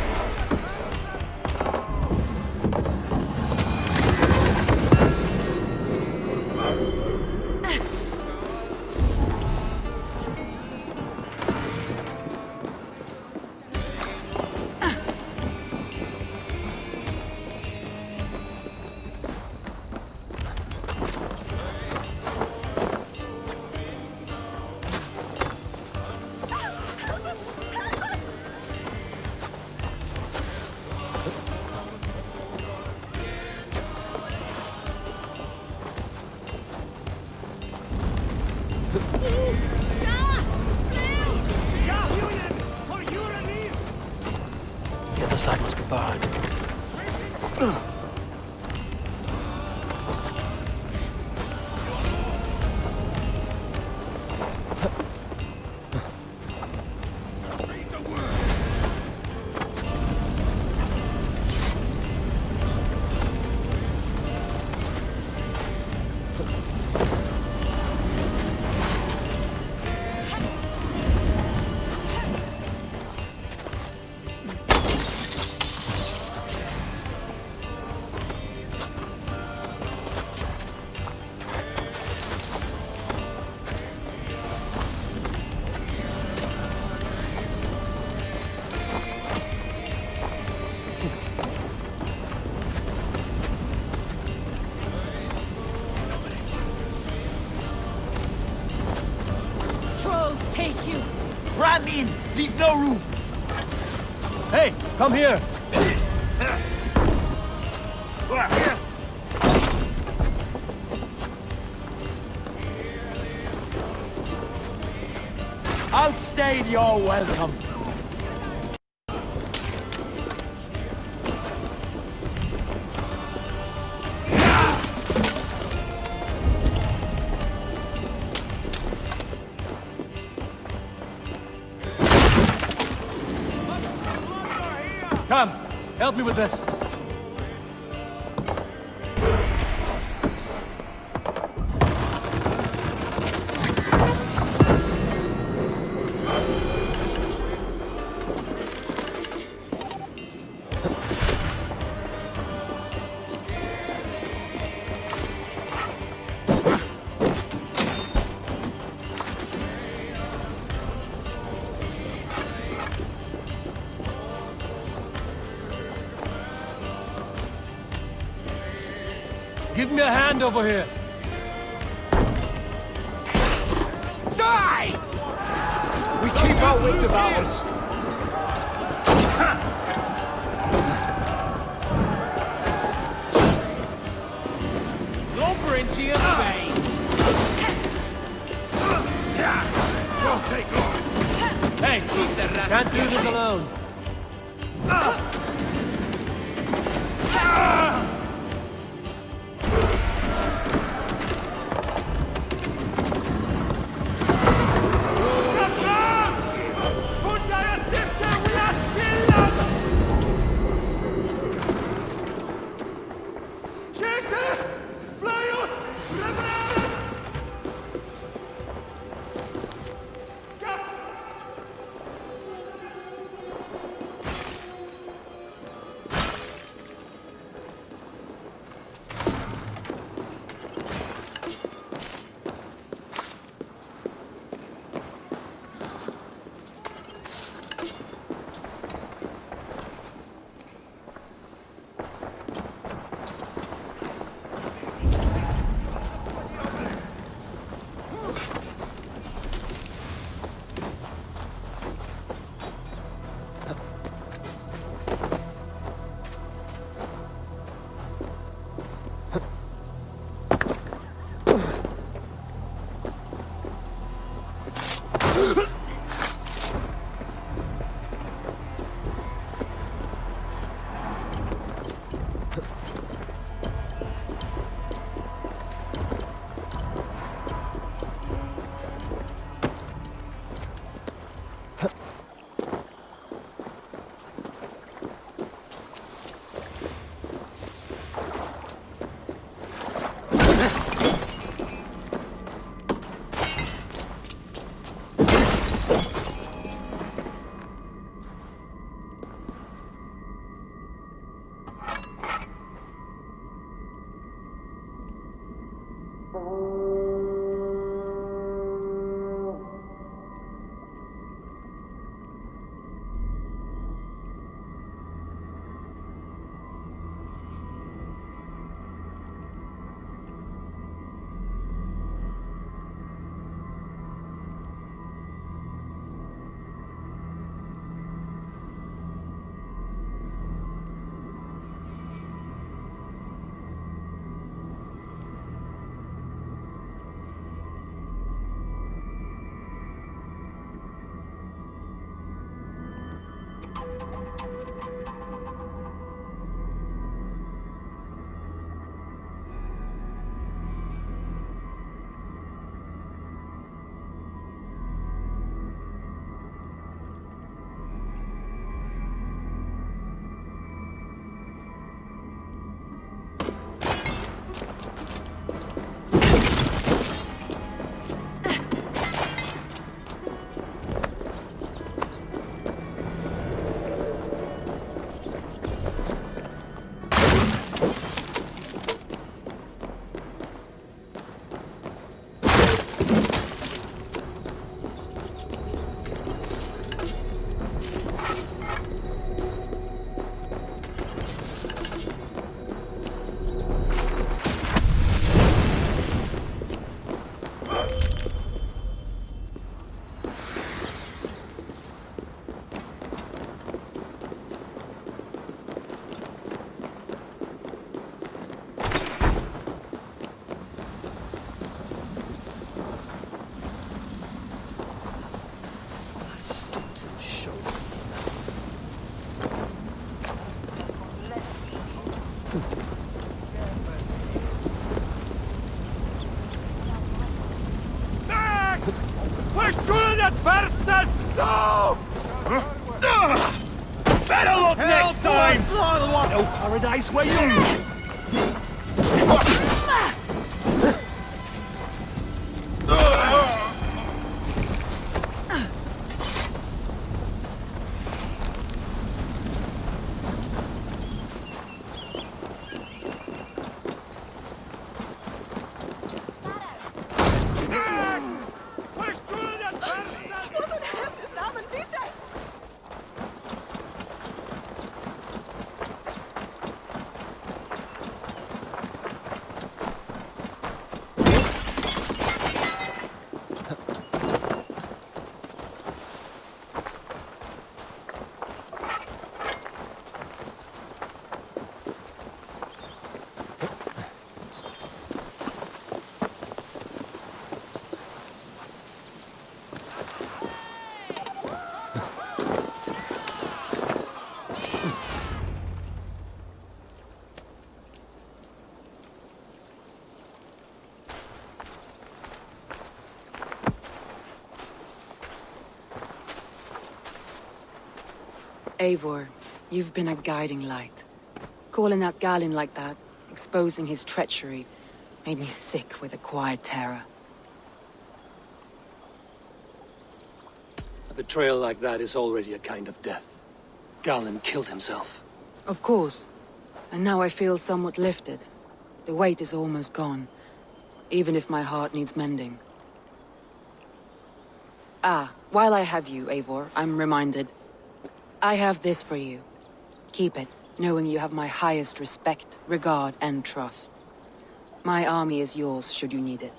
The other side must be barred. take you! Ram in! Leave no room! Hey, come here! Outstayed your welcome! Come, help me with this. Give me a hand over here. Die! We keep our wits about us. Lumber into your veins. Go, take off. Hey, can't do this alone. Push through that bastard! No! Better look next time! No paradise where you... Push through that bastard! Eivor, you've been a guiding light. Calling out Galinn like that, exposing his treachery, made me sick with a quiet terror. A betrayal like that is already a kind of death. Galinn killed himself. Of course. And now I feel somewhat lifted. The weight is almost gone, even if my heart needs mending. Ah, while I have you, Eivor, I'm reminded. I have this for you. Keep it, knowing you have my highest respect, regard, and trust. My army is yours, should you need it.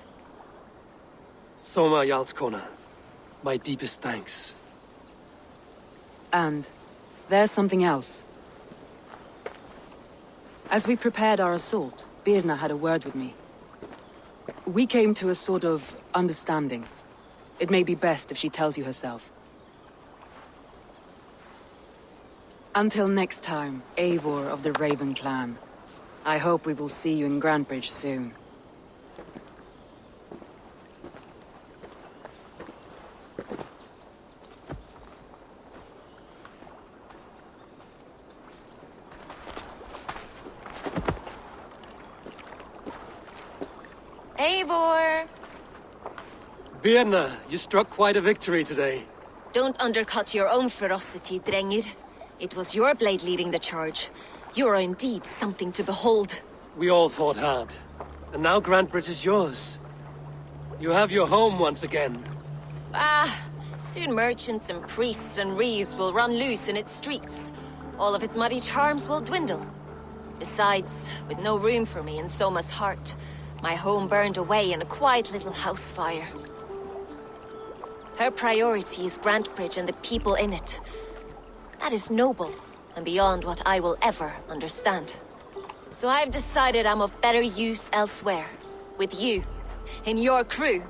Soma Jarlskona, my deepest thanks. And there's something else. As we prepared our assault, Birna had a word with me. We came to a sort of understanding. It may be best if she tells you herself. Until next time, Eivor of the Raven Clan. I hope we will see you in Grantebridge soon. Eivor! Birna, you struck quite a victory today. Don't undercut your own ferocity, Drengir. It was your blade leading the charge. You are indeed something to behold. We all thought hard. And now Grantebridge is yours. You have your home once again. Soon merchants and priests and reeves will run loose in its streets. All of its muddy charms will dwindle. Besides, with no room for me in Soma's heart, my home burned away in a quiet little house fire. Her priority is Grantebridge and the people in it. That is noble, and beyond what I will ever understand. So I've decided I'm of better use elsewhere. With you. In your crew.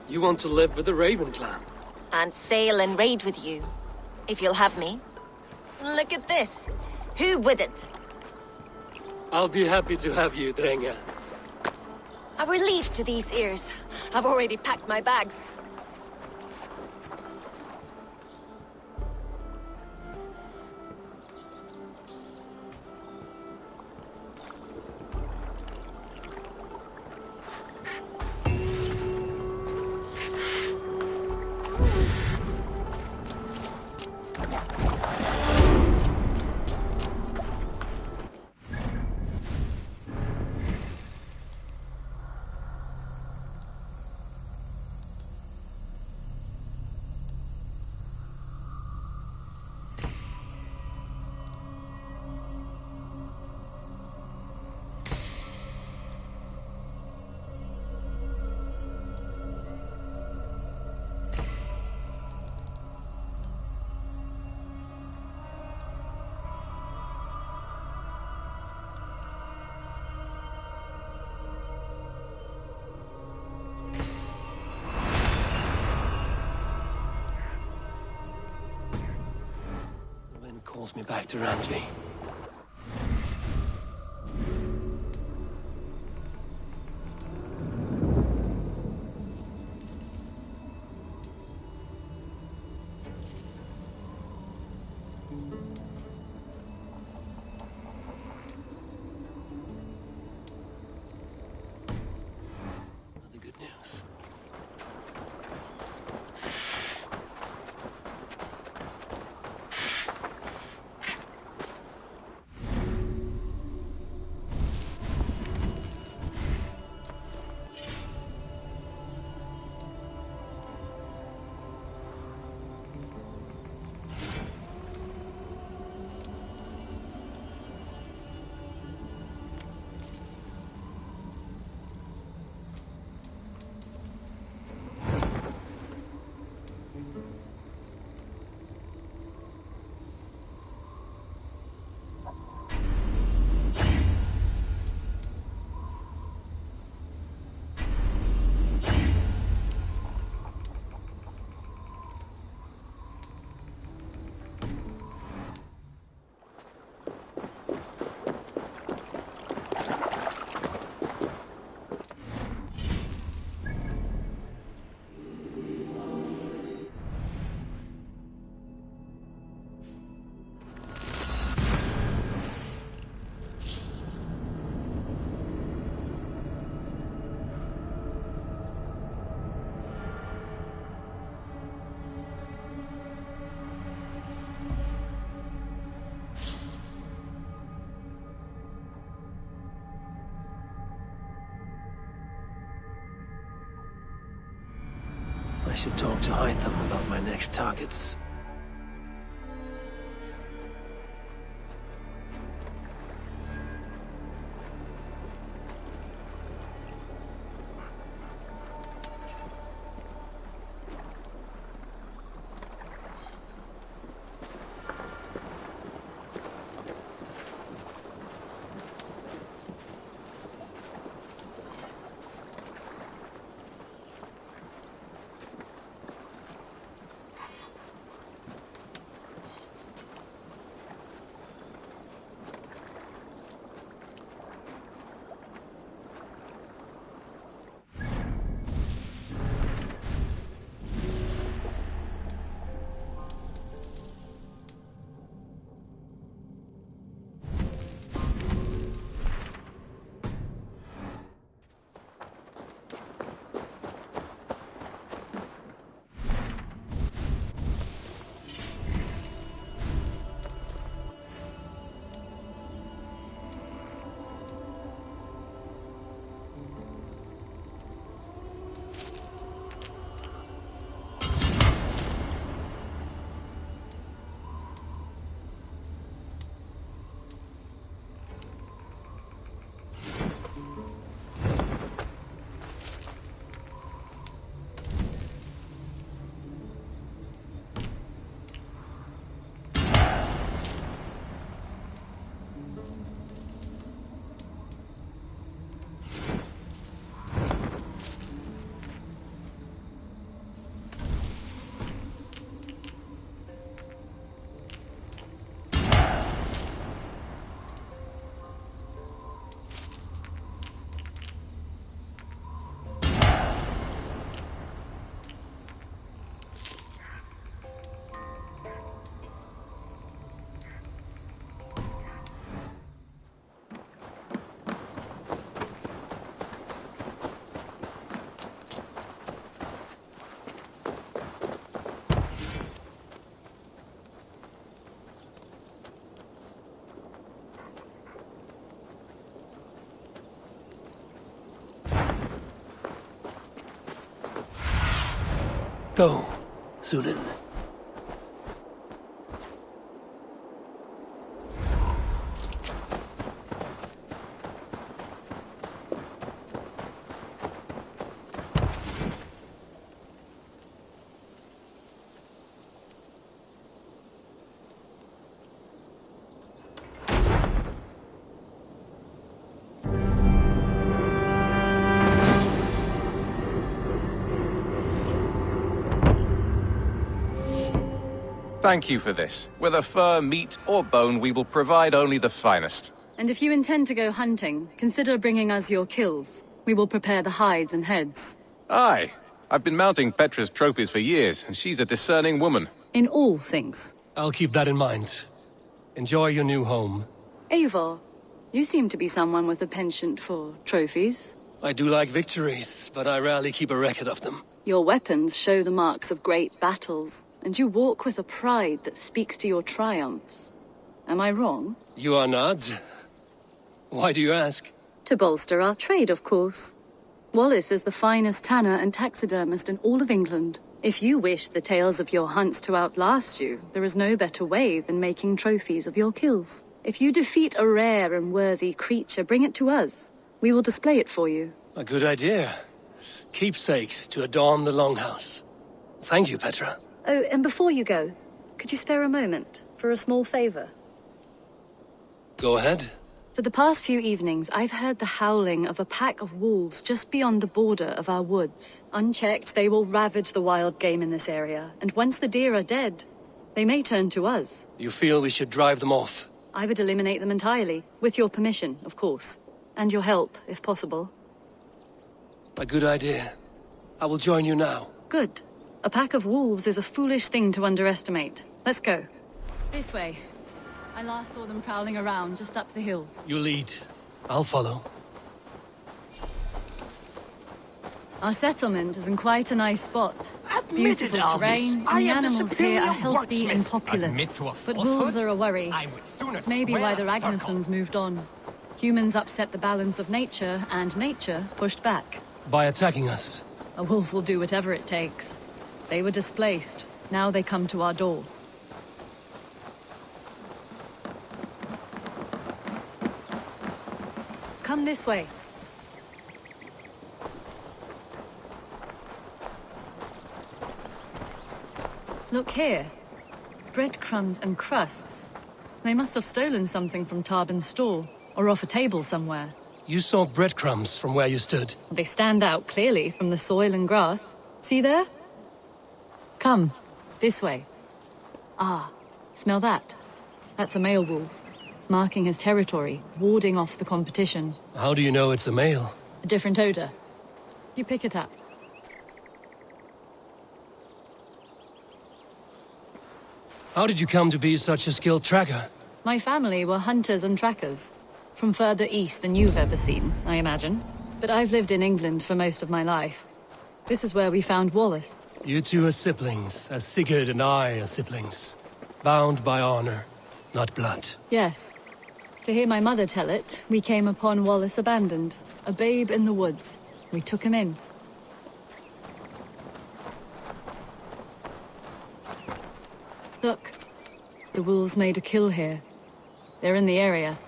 You want to live with the Raven Clan? And sail and raid with you. If you'll have me. Look at this. Who wouldn't? I'll be happy to have you, Drenga. A relief to these ears. I've already packed my bags. Calls me back to Randvi. should talk to Hytham about my next targets. Go, Zulin. Thank you for this. Whether fur, meat, or bone, we will provide only the finest. And if you intend to go hunting, consider bringing us your kills. We will prepare the hides and heads. Aye. I've been mounting Petra's trophies for years, and she's a discerning woman. In all things. I'll keep that in mind. Enjoy your new home. Eivor, you seem to be someone with a penchant for trophies. I do like victories, but I rarely keep a record of them. Your weapons show the marks of great battles, and you walk with a pride that speaks to your triumphs. Am I wrong? You are not. Why do you ask? To bolster our trade, of course. Wallace is the finest tanner and taxidermist in all of England. If you wish the tales of your hunts to outlast you, there is no better way than making trophies of your kills. If you defeat a rare and worthy creature, bring it to us. We will display it for you. A good idea. Keepsakes to adorn the Longhouse. Thank you, Petra. Oh, and before you go, could you spare a moment for a small favor? Go ahead. For the past few evenings, I've heard the howling of a pack of wolves just beyond the border of our woods. Unchecked, they will ravage the wild game in this area, and once the deer are dead, they may turn to us. You feel we should drive them off? I would eliminate them entirely, with your permission, of course. And your help, if possible. A good idea. I will join you now. Good. A pack of wolves is a foolish thing to underestimate. Let's go. This way. I last saw them prowling around just up the hill. You lead. I'll follow. Our settlement is in quite a nice spot. Beautiful terrain, and the animals here are healthy and populous. But wolves are a worry. Maybe why the Ragnarsons moved on. Humans upset the balance of nature, and nature pushed back. By attacking us. A wolf will do whatever it takes. They were displaced. Now they come to our door. Come this way. Look here. Breadcrumbs and crusts. They must have stolen something from Tarbin's store, or off a table somewhere. You saw breadcrumbs from where you stood. They stand out clearly from the soil and grass. See there? Come, this way. Ah, smell that? That's a male wolf, marking his territory, warding off the competition. How do you know it's a male? A different odor. You pick it up. How did you come to be such a skilled tracker? My family were hunters and trackers. From further east than you've ever seen, I imagine. But I've lived in England for most of my life. This is where we found Wallace. You two are siblings, as Sigurd and I are siblings. Bound by honor, not blood. Yes. To hear my mother tell it, we came upon Wallace abandoned, a babe in the woods. We took him in. Look, the wolves made a kill here. They're in the area.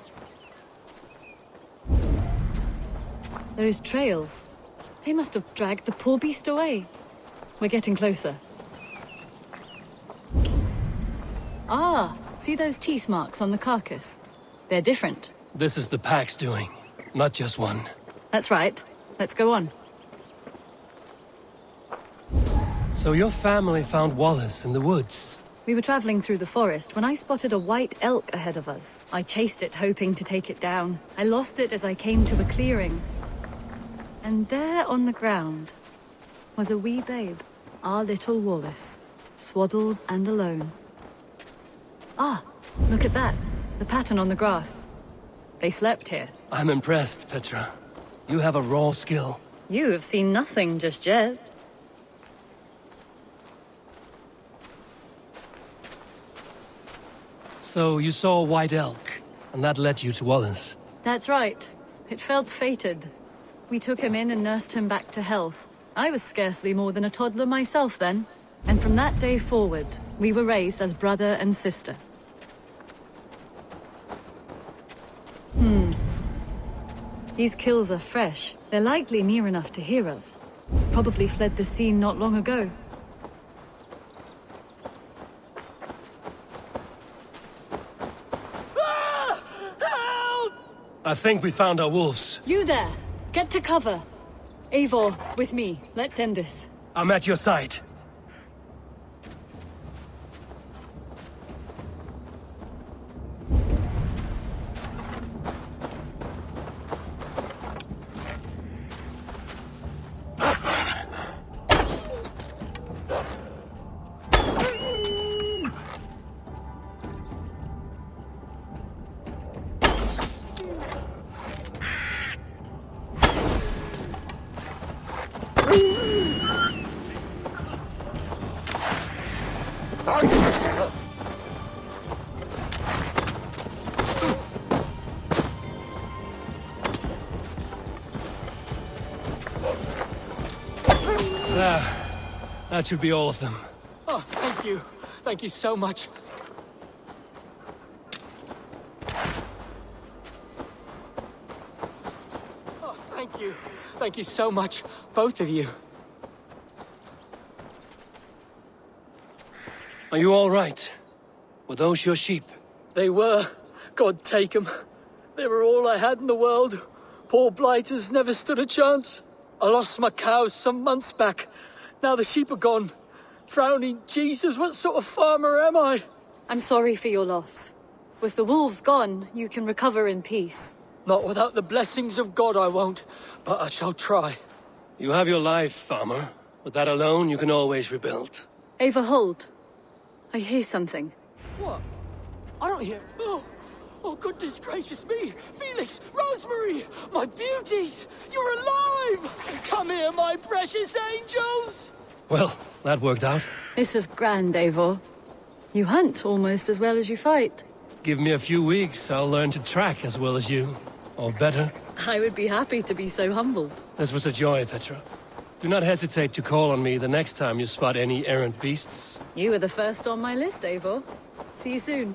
Those trails, they must have dragged the poor beast away. We're getting closer. Ah, see those teeth marks on the carcass? They're different. This is the pack's doing, not just one. That's right. Let's go on. So your family found Wallace in the woods? We were traveling through the forest when I spotted a white elk ahead of us. I chased it, hoping to take it down. I lost it as I came to a clearing. And there on the ground was a wee babe, our little Wallace, swaddled and alone. Ah, look at that. The pattern on the grass. They slept here. I'm impressed, Petra. You have a raw skill. You have seen nothing just yet. So you saw a white elk, and that led you to Wallace? That's right. It felt fated. We took him in and nursed him back to health. I was scarcely more than a toddler myself then. And from that day forward, we were raised as brother and sister. These kills are fresh. They're likely near enough to hear us. Probably fled the scene not long ago. I think we found our wolves. You there! Get to cover! Eivor, with me. Let's end this. I'm at your side. That should be all of them. Oh, thank you. Thank you so much. Oh, thank you. Thank you so much, both of you. Are you all right? Were those your sheep? They were. God take them. They were all I had in the world. Poor blighters never stood a chance. I lost my cows some months back. Now the sheep are gone. Frowning Jesus, what sort of farmer am I? I'm sorry for your loss. With the wolves gone, you can recover in peace. Not without the blessings of God I won't, but I shall try. You have your life, farmer. With that alone, you can always rebuild. Eivor, hold. I hear something. What? I don't hear... Oh, goodness gracious me! Felix! Rosemary! My beauties! You're alive! Come here, my precious angels! Well, that worked out. This is grand, Eivor. You hunt almost as well as you fight. Give me a few weeks, I'll learn to track as well as you. Or better. I would be happy to be so humbled. This was a joy, Petra. Do not hesitate to call on me the next time you spot any errant beasts. You were the first on my list, Eivor. See you soon.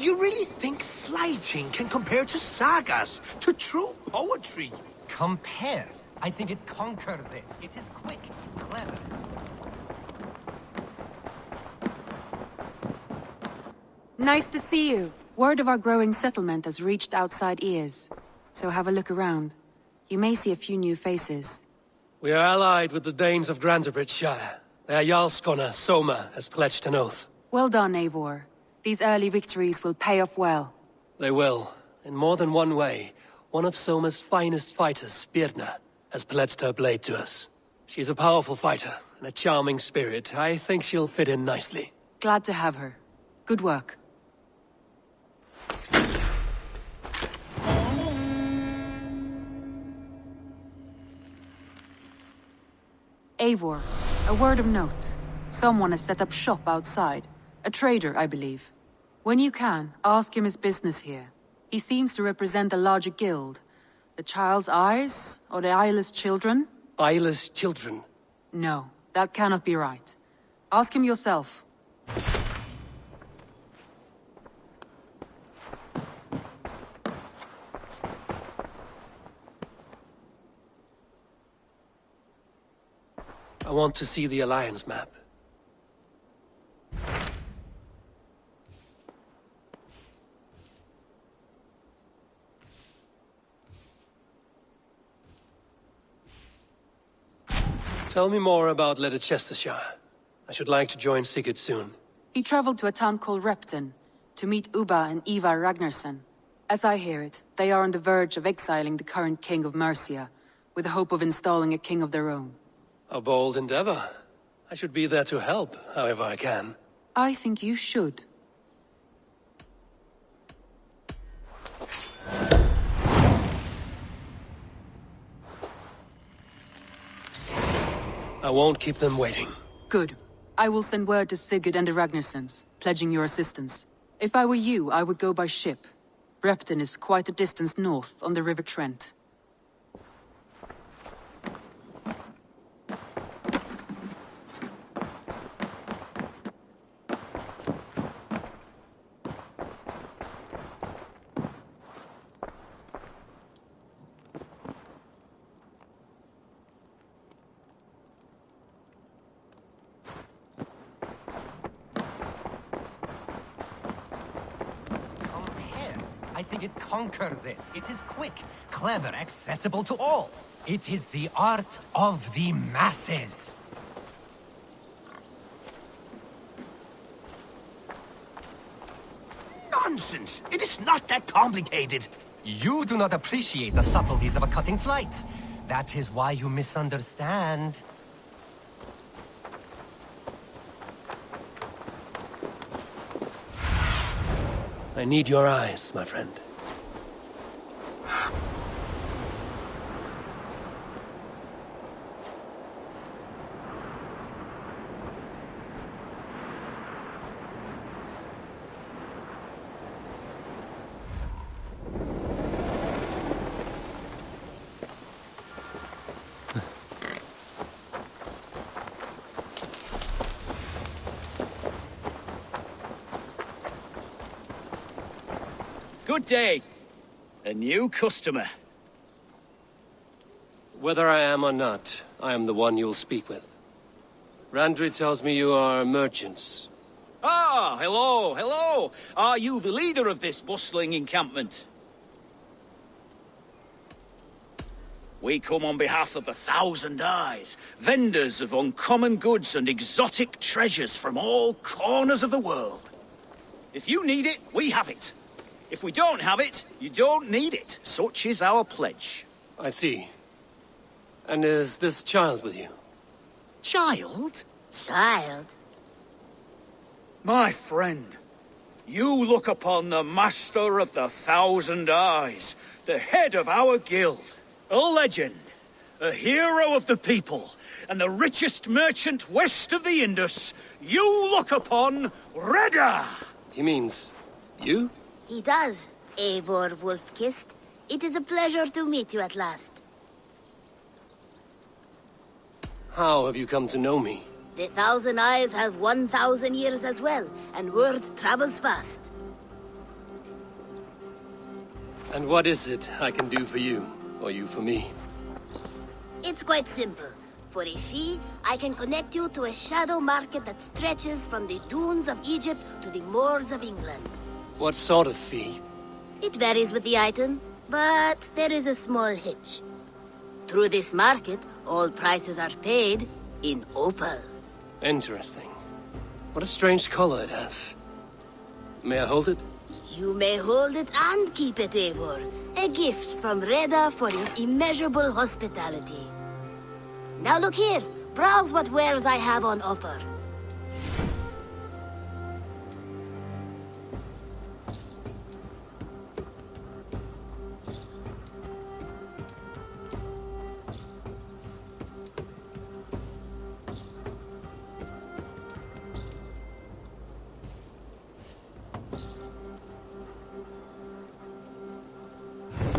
You really think flighting can compare to sagas, to true poetry? Compare? I think it conquers it. It is quick, clever. Nice to see you. Word of our growing settlement has reached outside ears. So have a look around. You may see a few new faces. We are allied with the Danes of Granderbridgeshire. Their Jarlskona, Soma, has pledged an oath. Well done, Eivor. These early victories will pay off well. They will. In more than one way. One of Soma's finest fighters, Birna, has pledged her blade to us. She's a powerful fighter and a charming spirit. I think she'll fit in nicely. Glad to have her. Good work. Eivor, a word of note. Someone has set up shop outside. A trader, I believe. When you can, ask him his business here. He seems to represent a larger guild. The Child's Eyes? Or the Eyeless Children? Eyeless Children? No, that cannot be right. Ask him yourself. I want to see the Alliance map. Tell me more about Leicestershire. I should like to join Sigurd soon. He traveled to a town called Repton to meet Ubba and Ivar Ragnarsson. As I hear it, they are on the verge of exiling the current king of Mercia, with the hope of installing a king of their own. A bold endeavor. I should be there to help, however I can. I think you should. I won't keep them waiting. Good. I will send word to Sigurd and the Ragnarssons, pledging your assistance. If I were you, I would go by ship. Repton is quite a distance north, on the River Trent. think it conquers it. It is quick, clever, accessible to all. It is the art of the masses. Nonsense! It is not that complicated. You do not appreciate the subtleties of a cutting flight. That is why you misunderstand. I need your eyes, my friend. Good day. A new customer. Whether I am or not, I am the one you'll speak with. Randri tells me you are merchants. Ah, hello, hello. Are you the leader of this bustling encampment? We come on behalf of 1,000 Eyes, vendors of uncommon goods and exotic treasures from all corners of the world. If you need it, we have it. If we don't have it, you don't need it. Such is our pledge. I see. And is this child with you? Child? Child? My friend, you look upon the master of the 1,000 Eyes, the head of our guild, a legend, a hero of the people, and the richest merchant west of the Indus. You look upon Reda! He means you? He does, Eivor Wolf-Kissed. It is a pleasure to meet you at last. How have you come to know me? The 1,000 Eyes have 1,000 years as well, and word travels fast. And what is it I can do for you, or you for me? It's quite simple. For a fee, I can connect you to a shadow market that stretches from the dunes of Egypt to the moors of England. What sort of fee? It varies with the item, but there is a small hitch. Through this market, all prices are paid in opal. Interesting. What a strange color it has. May I hold it? You may hold it and keep it, Eivor. A gift from Reda for your immeasurable hospitality. Now look here. Browse what wares I have on offer.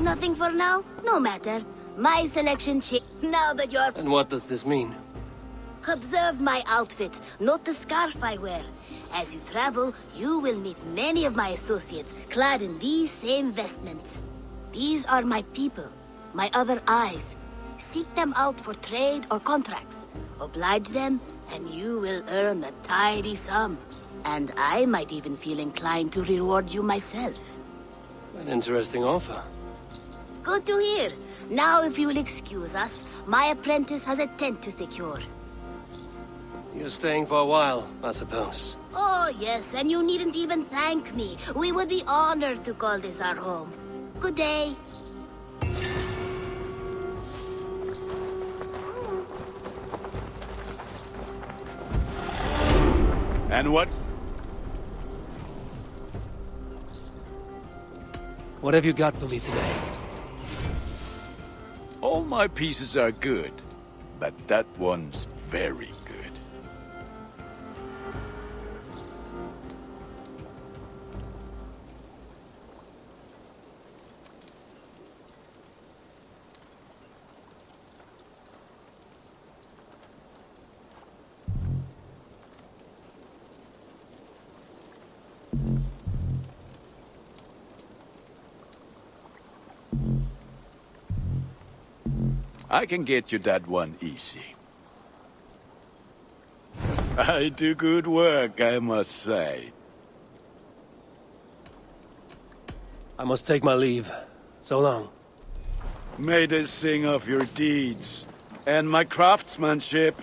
Nothing for now? No matter. My selection now that you're... And what does this mean? Observe my outfit, not the scarf I wear. As you travel, you will meet many of my associates, clad in these same vestments. These are my people, my other eyes. Seek them out for trade or contracts. Oblige them, and you will earn a tidy sum. And I might even feel inclined to reward you myself. An interesting offer. Good to hear. Now, if you will excuse us, my apprentice has a tent to secure. You're staying for a while, I suppose. Oh, yes, and you needn't even thank me. We would be honored to call this our home. Good day. And what? What have you got for me today? All my pieces are good, but that one's very good. I can get you that one easy. I do good work, I must say. I must take my leave. So long. May they sing of your deeds and my craftsmanship.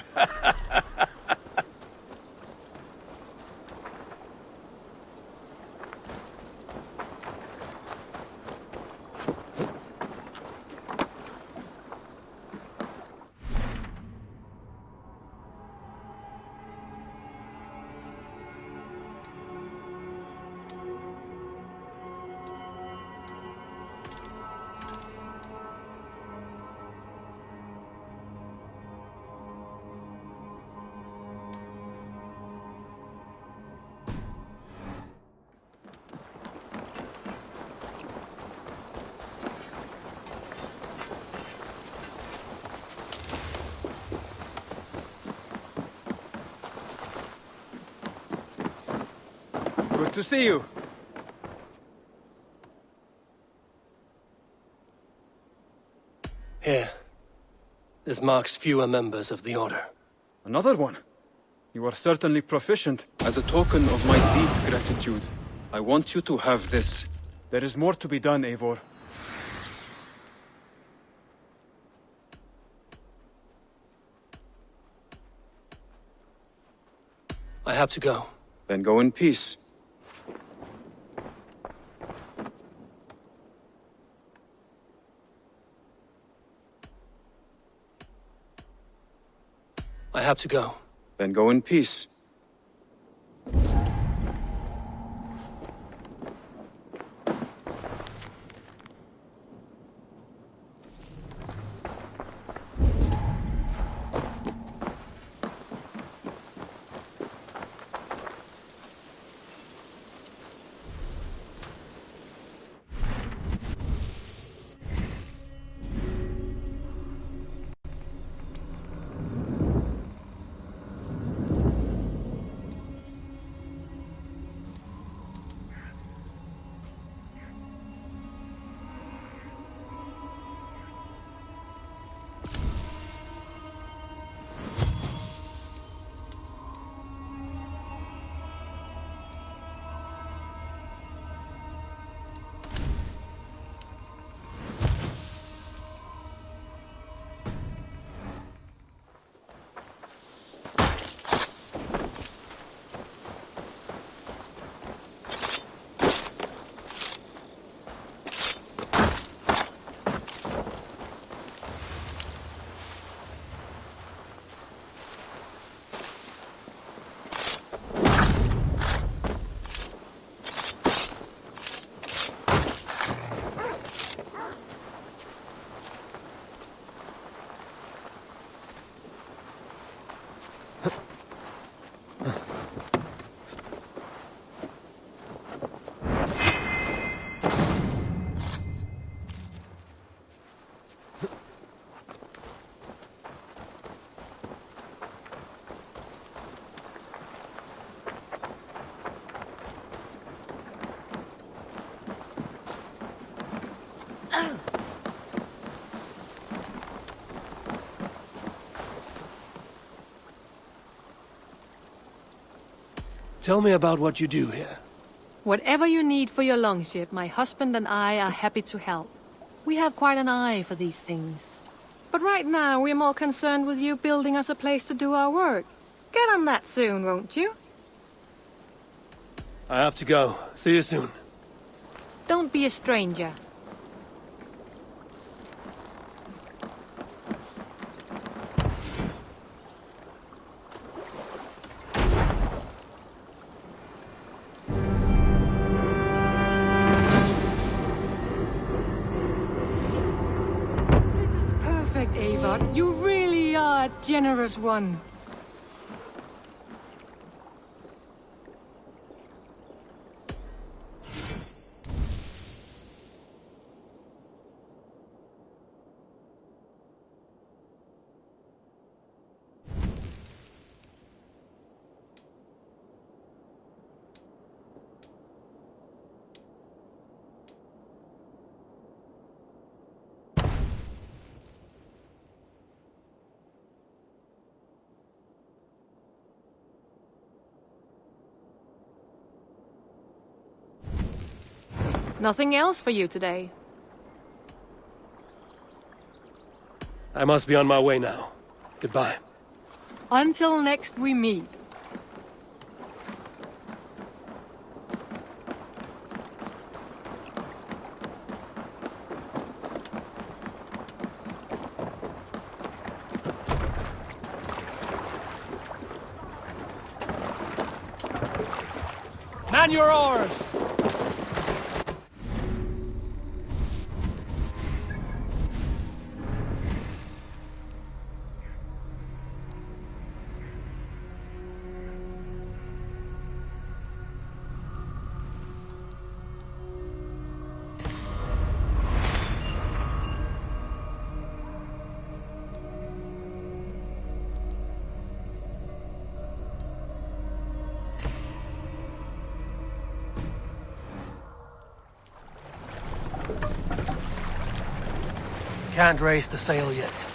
Good to see you. Here. This marks fewer members of the Order. Another one? You are certainly proficient. As a token of my deep gratitude, I want you to have this. There is more to be done, Eivor. I have to go. Then go in peace. I have to go. Then go in peace. Tell me about what you do here. Whatever you need for your longship, my husband and I are happy to help. We have quite an eye for these things. But right now, we're more concerned with you building us a place to do our work. Get on that soon, won't you? I have to go. See you soon. Don't be a stranger. Eivor, you really are a generous one. Nothing else for you today. I must be on my way now. Goodbye. Until next we meet. Man your oars! Can't raise the sail yet.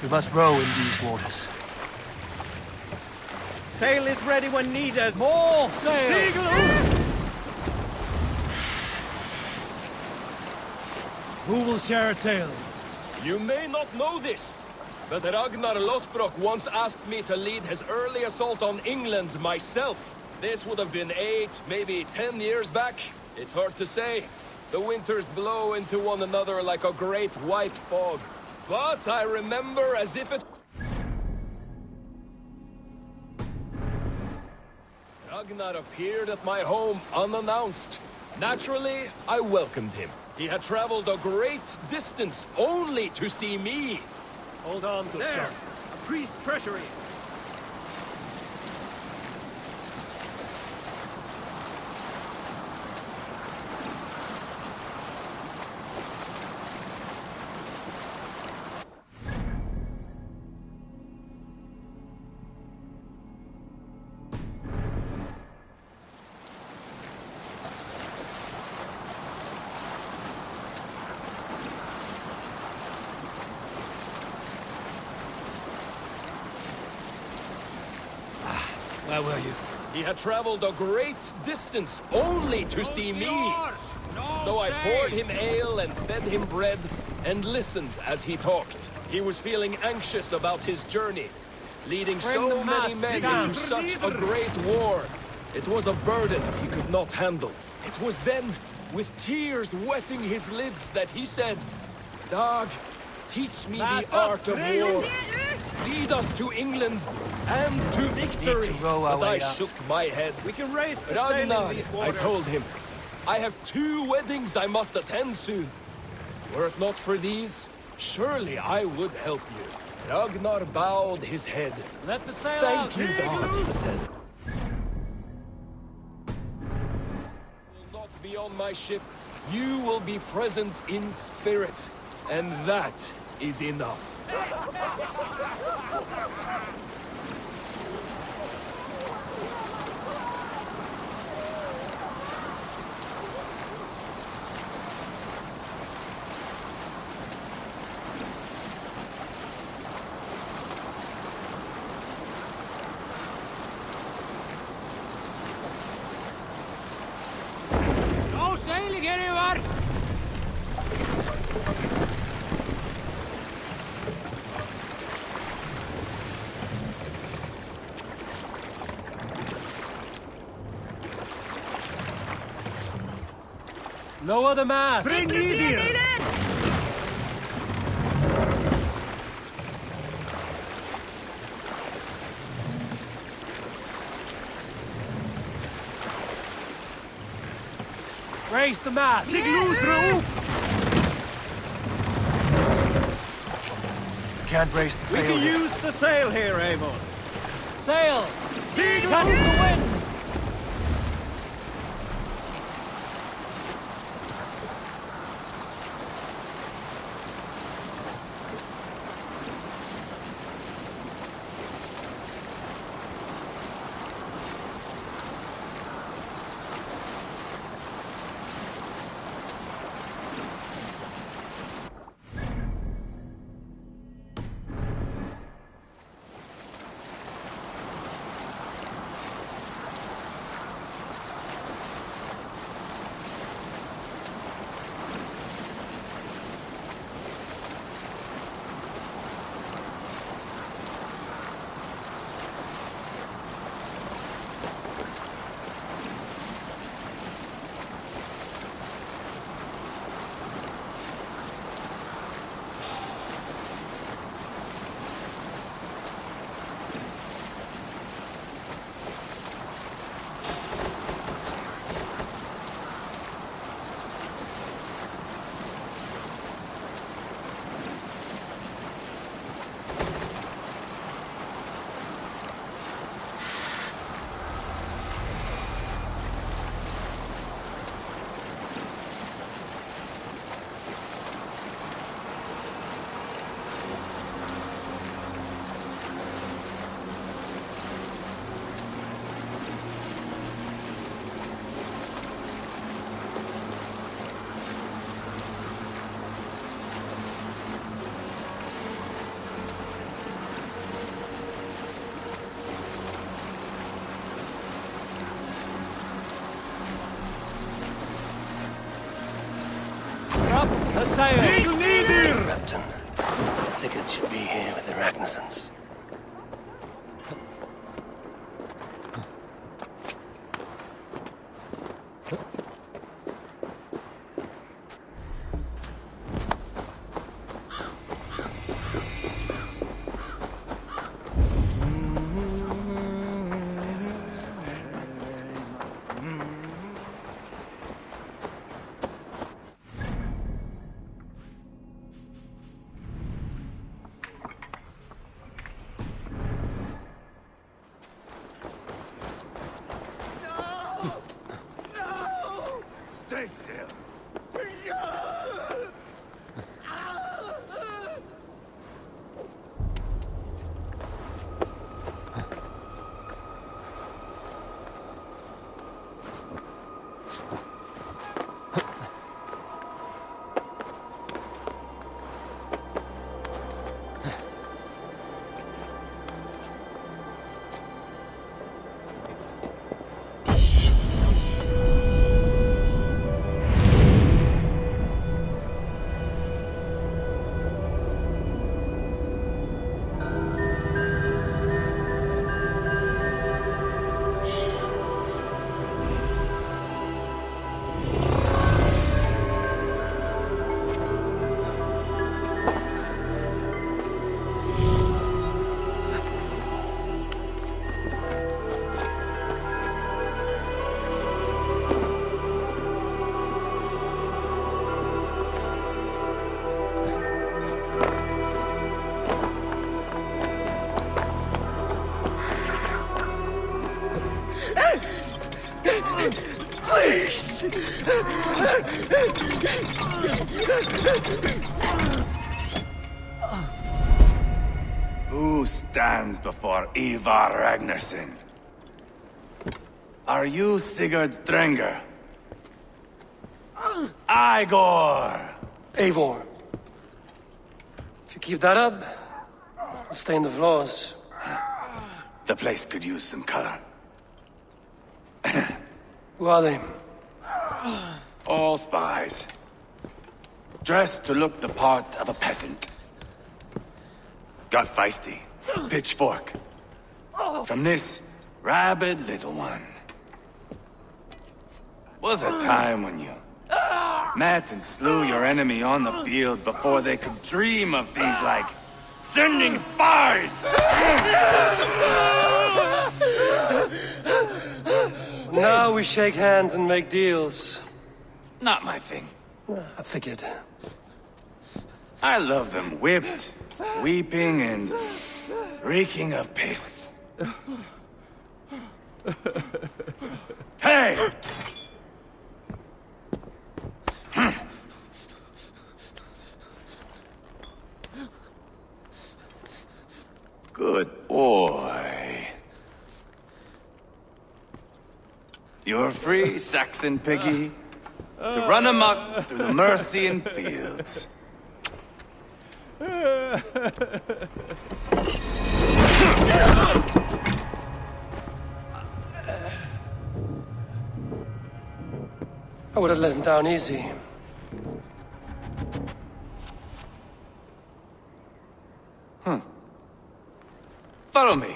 We must row in these waters. Sail is ready when needed. More sail! Who will share a tale? You may not know this, but Ragnar Lothbrok once asked me to lead his early assault on England myself. This would have been 8, maybe 10 years back. It's hard to say. The winters blow into one another like a great white fog. But I remember as if it... Ragnar appeared at my home unannounced. Naturally, I welcomed him. He had traveled a great distance only to see me. Hold on, good There! Scott. A priest's treasury! Where were you? He had traveled a great distance only to see me. So I poured him ale and fed him bread and listened as he talked. He was feeling anxious about his journey, leading so many men into such a great war. It was a burden he could not handle. It was then, with tears wetting his lids, that he said, "Dag, teach me the art of war. Lead us to England and to victory." But I shook my head. We can raise the sail in Ragnar, these I waters. told him, I have 2 weddings I must attend soon. Were it not for these, surely I would help you. Ragnar bowed his head. Let the sail out! Thank you, Dag, he said. Will not be on my ship. You will be present in spirit, and that is enough. No sailing anywhere! Lower the mast! Bring Lydia! Raise the mast! Can't raise the We sail can yet. use the sail here, Eivor. Sail! Catch the wind! Up the sail! Captain, Sigurd should be here with the Ragnarsons. Stay still. Please! Who stands before Ivar Ragnarsson? Are you Sigurd Drenger? Igor! Eivor. If you keep that up, I'll stain the floors. The place could use some color. Who are they? All spies. Dressed to look the part of a peasant. Got feisty. Pitchfork. From this rabid little one. Was a time when you met and slew your enemy on the field before they could dream of things like sending spies! Now we shake hands and make deals. Not my thing. I figured. I love them whipped, weeping, and reeking of piss. Hey! Good boy. You're free, Saxon piggy, to run amok through the Mercian fields. I would have let him down easy. Follow me.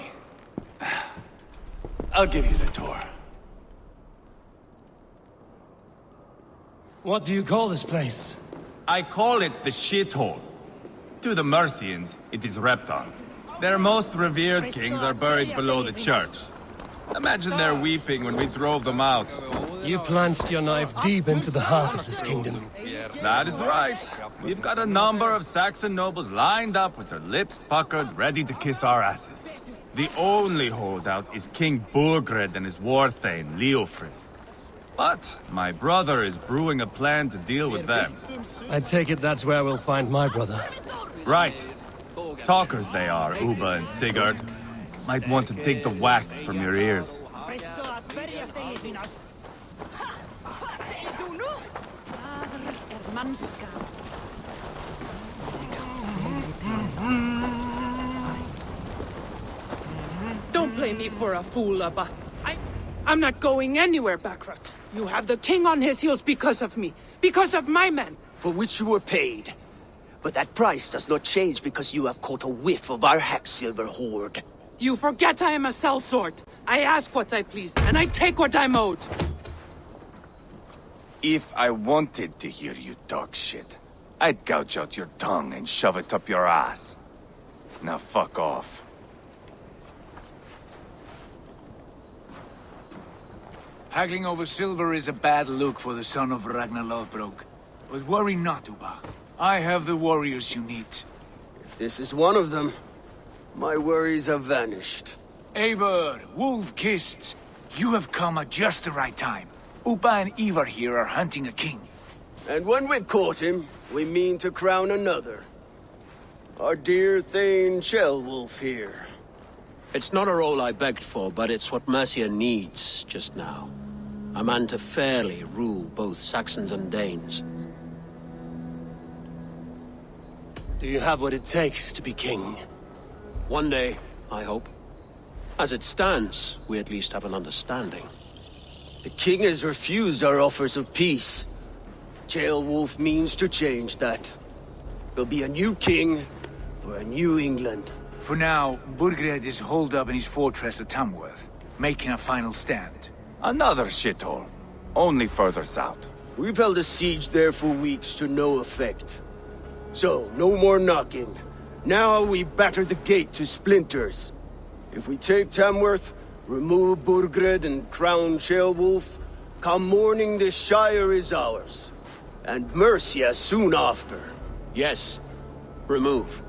I'll give you the tour. What do you call this place? I call it the shithole. To the Mercians, it is Repton. Their most revered kings are buried below the church. Imagine their weeping when we drove them out. You plunged your knife deep into the heart of this kingdom. That is right. We've got a number of Saxon nobles lined up with their lips puckered, ready to kiss our asses. The only holdout is King Burgred and his war thane, Leofrith. But my brother is brewing a plan to deal with them. I take it that's where we'll find my brother. Right. Talkers they are, Ubba and Sigurd. Might want to dig the wax from your ears. Don't play me for a fool, Ubba. I'm not going anywhere, Backrot. You have the king on his heels because of me. Because of my men. for which you were paid. But that price does not change because you have caught a whiff of our Hacksilver hoard. You forget I am a sellsword. I ask what I please, and I take what I'm owed. If I wanted to hear you talk shit, I'd gouge out your tongue and shove it up your ass. Now fuck off. Haggling over silver is a bad look for the son of Ragnar Lothbrok. But worry not, Ubba. I have the warriors you need. If this is one of them, my worries have vanished. Eivor, Wolf-Kissed, you have come at just the right time. Ubba and Ivar here are hunting a king. And when we've caught him, we mean to crown another. Our dear Thane Ceolwulf here. It's not a role I begged for, but it's what Mercia needs just now. A man to fairly rule both Saxons and Danes. Do you have what it takes to be king? One day, I hope. As it stands, we at least have an understanding. The king has refused our offers of peace. Ceolwulf means to change that. There'll be a new king for a new England. For now, Burgred is holed up in his fortress at Tamworth, making a final stand. Another shithole. Only further south. We've held a siege there for weeks to no effect. So, no more knocking. Now we batter the gate to splinters. If we take Tamworth, remove Burgred and crown Ceolwulf, come morning the Shire is ours. And Mercia soon after. Yes, remove.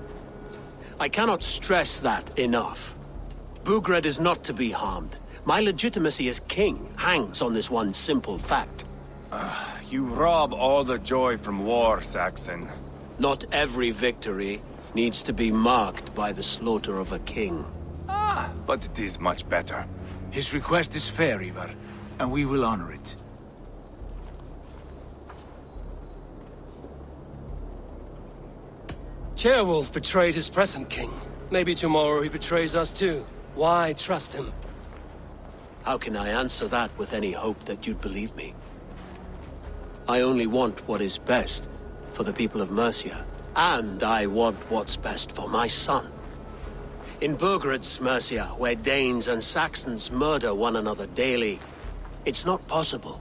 I cannot stress that enough. Burgred is not to be harmed. My legitimacy as king hangs on this one simple fact. You rob all the joy from war, Saxon. Not every victory needs to be marked by the slaughter of a king. But it is much better. His request is fair, Ivar, and we will honor it. Ceolwulf betrayed his present king. Maybe tomorrow he betrays us too. Why trust him? How can I answer that with any hope that you'd believe me? I only want what is best for the people of Mercia. And I want what's best for my son. In Burgred's Mercia, where Danes and Saxons murder one another daily, it's not possible.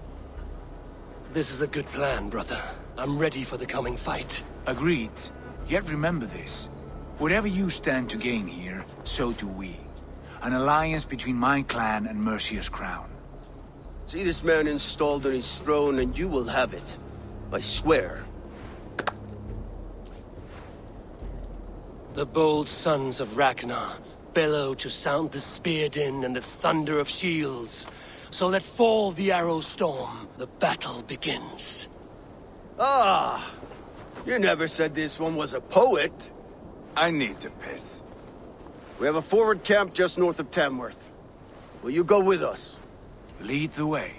This is a good plan, brother. I'm ready for the coming fight. Agreed. Yet remember this. Whatever you stand to gain here, so do we. An alliance between my clan and Mercia's crown. See this man installed on his throne and you will have it. I swear. The bold sons of Ragnar bellow to sound the spear din and the thunder of shields. So let fall the arrow storm. The battle begins. Ah! You never said this one was a poet. I need to piss. We have a forward camp just north of Tamworth. Will you go with us? Lead the way.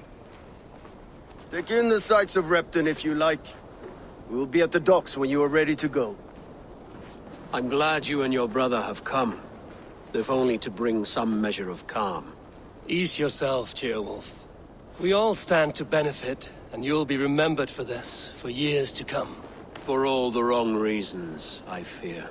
Take in the sights of Repton if you like. We will be at the docks when you are ready to go. I'm glad you and your brother have come, if only to bring some measure of calm. Ease yourself, Ceolwulf. We all stand to benefit, and you'll be remembered for this, for years to come. For all the wrong reasons, I fear.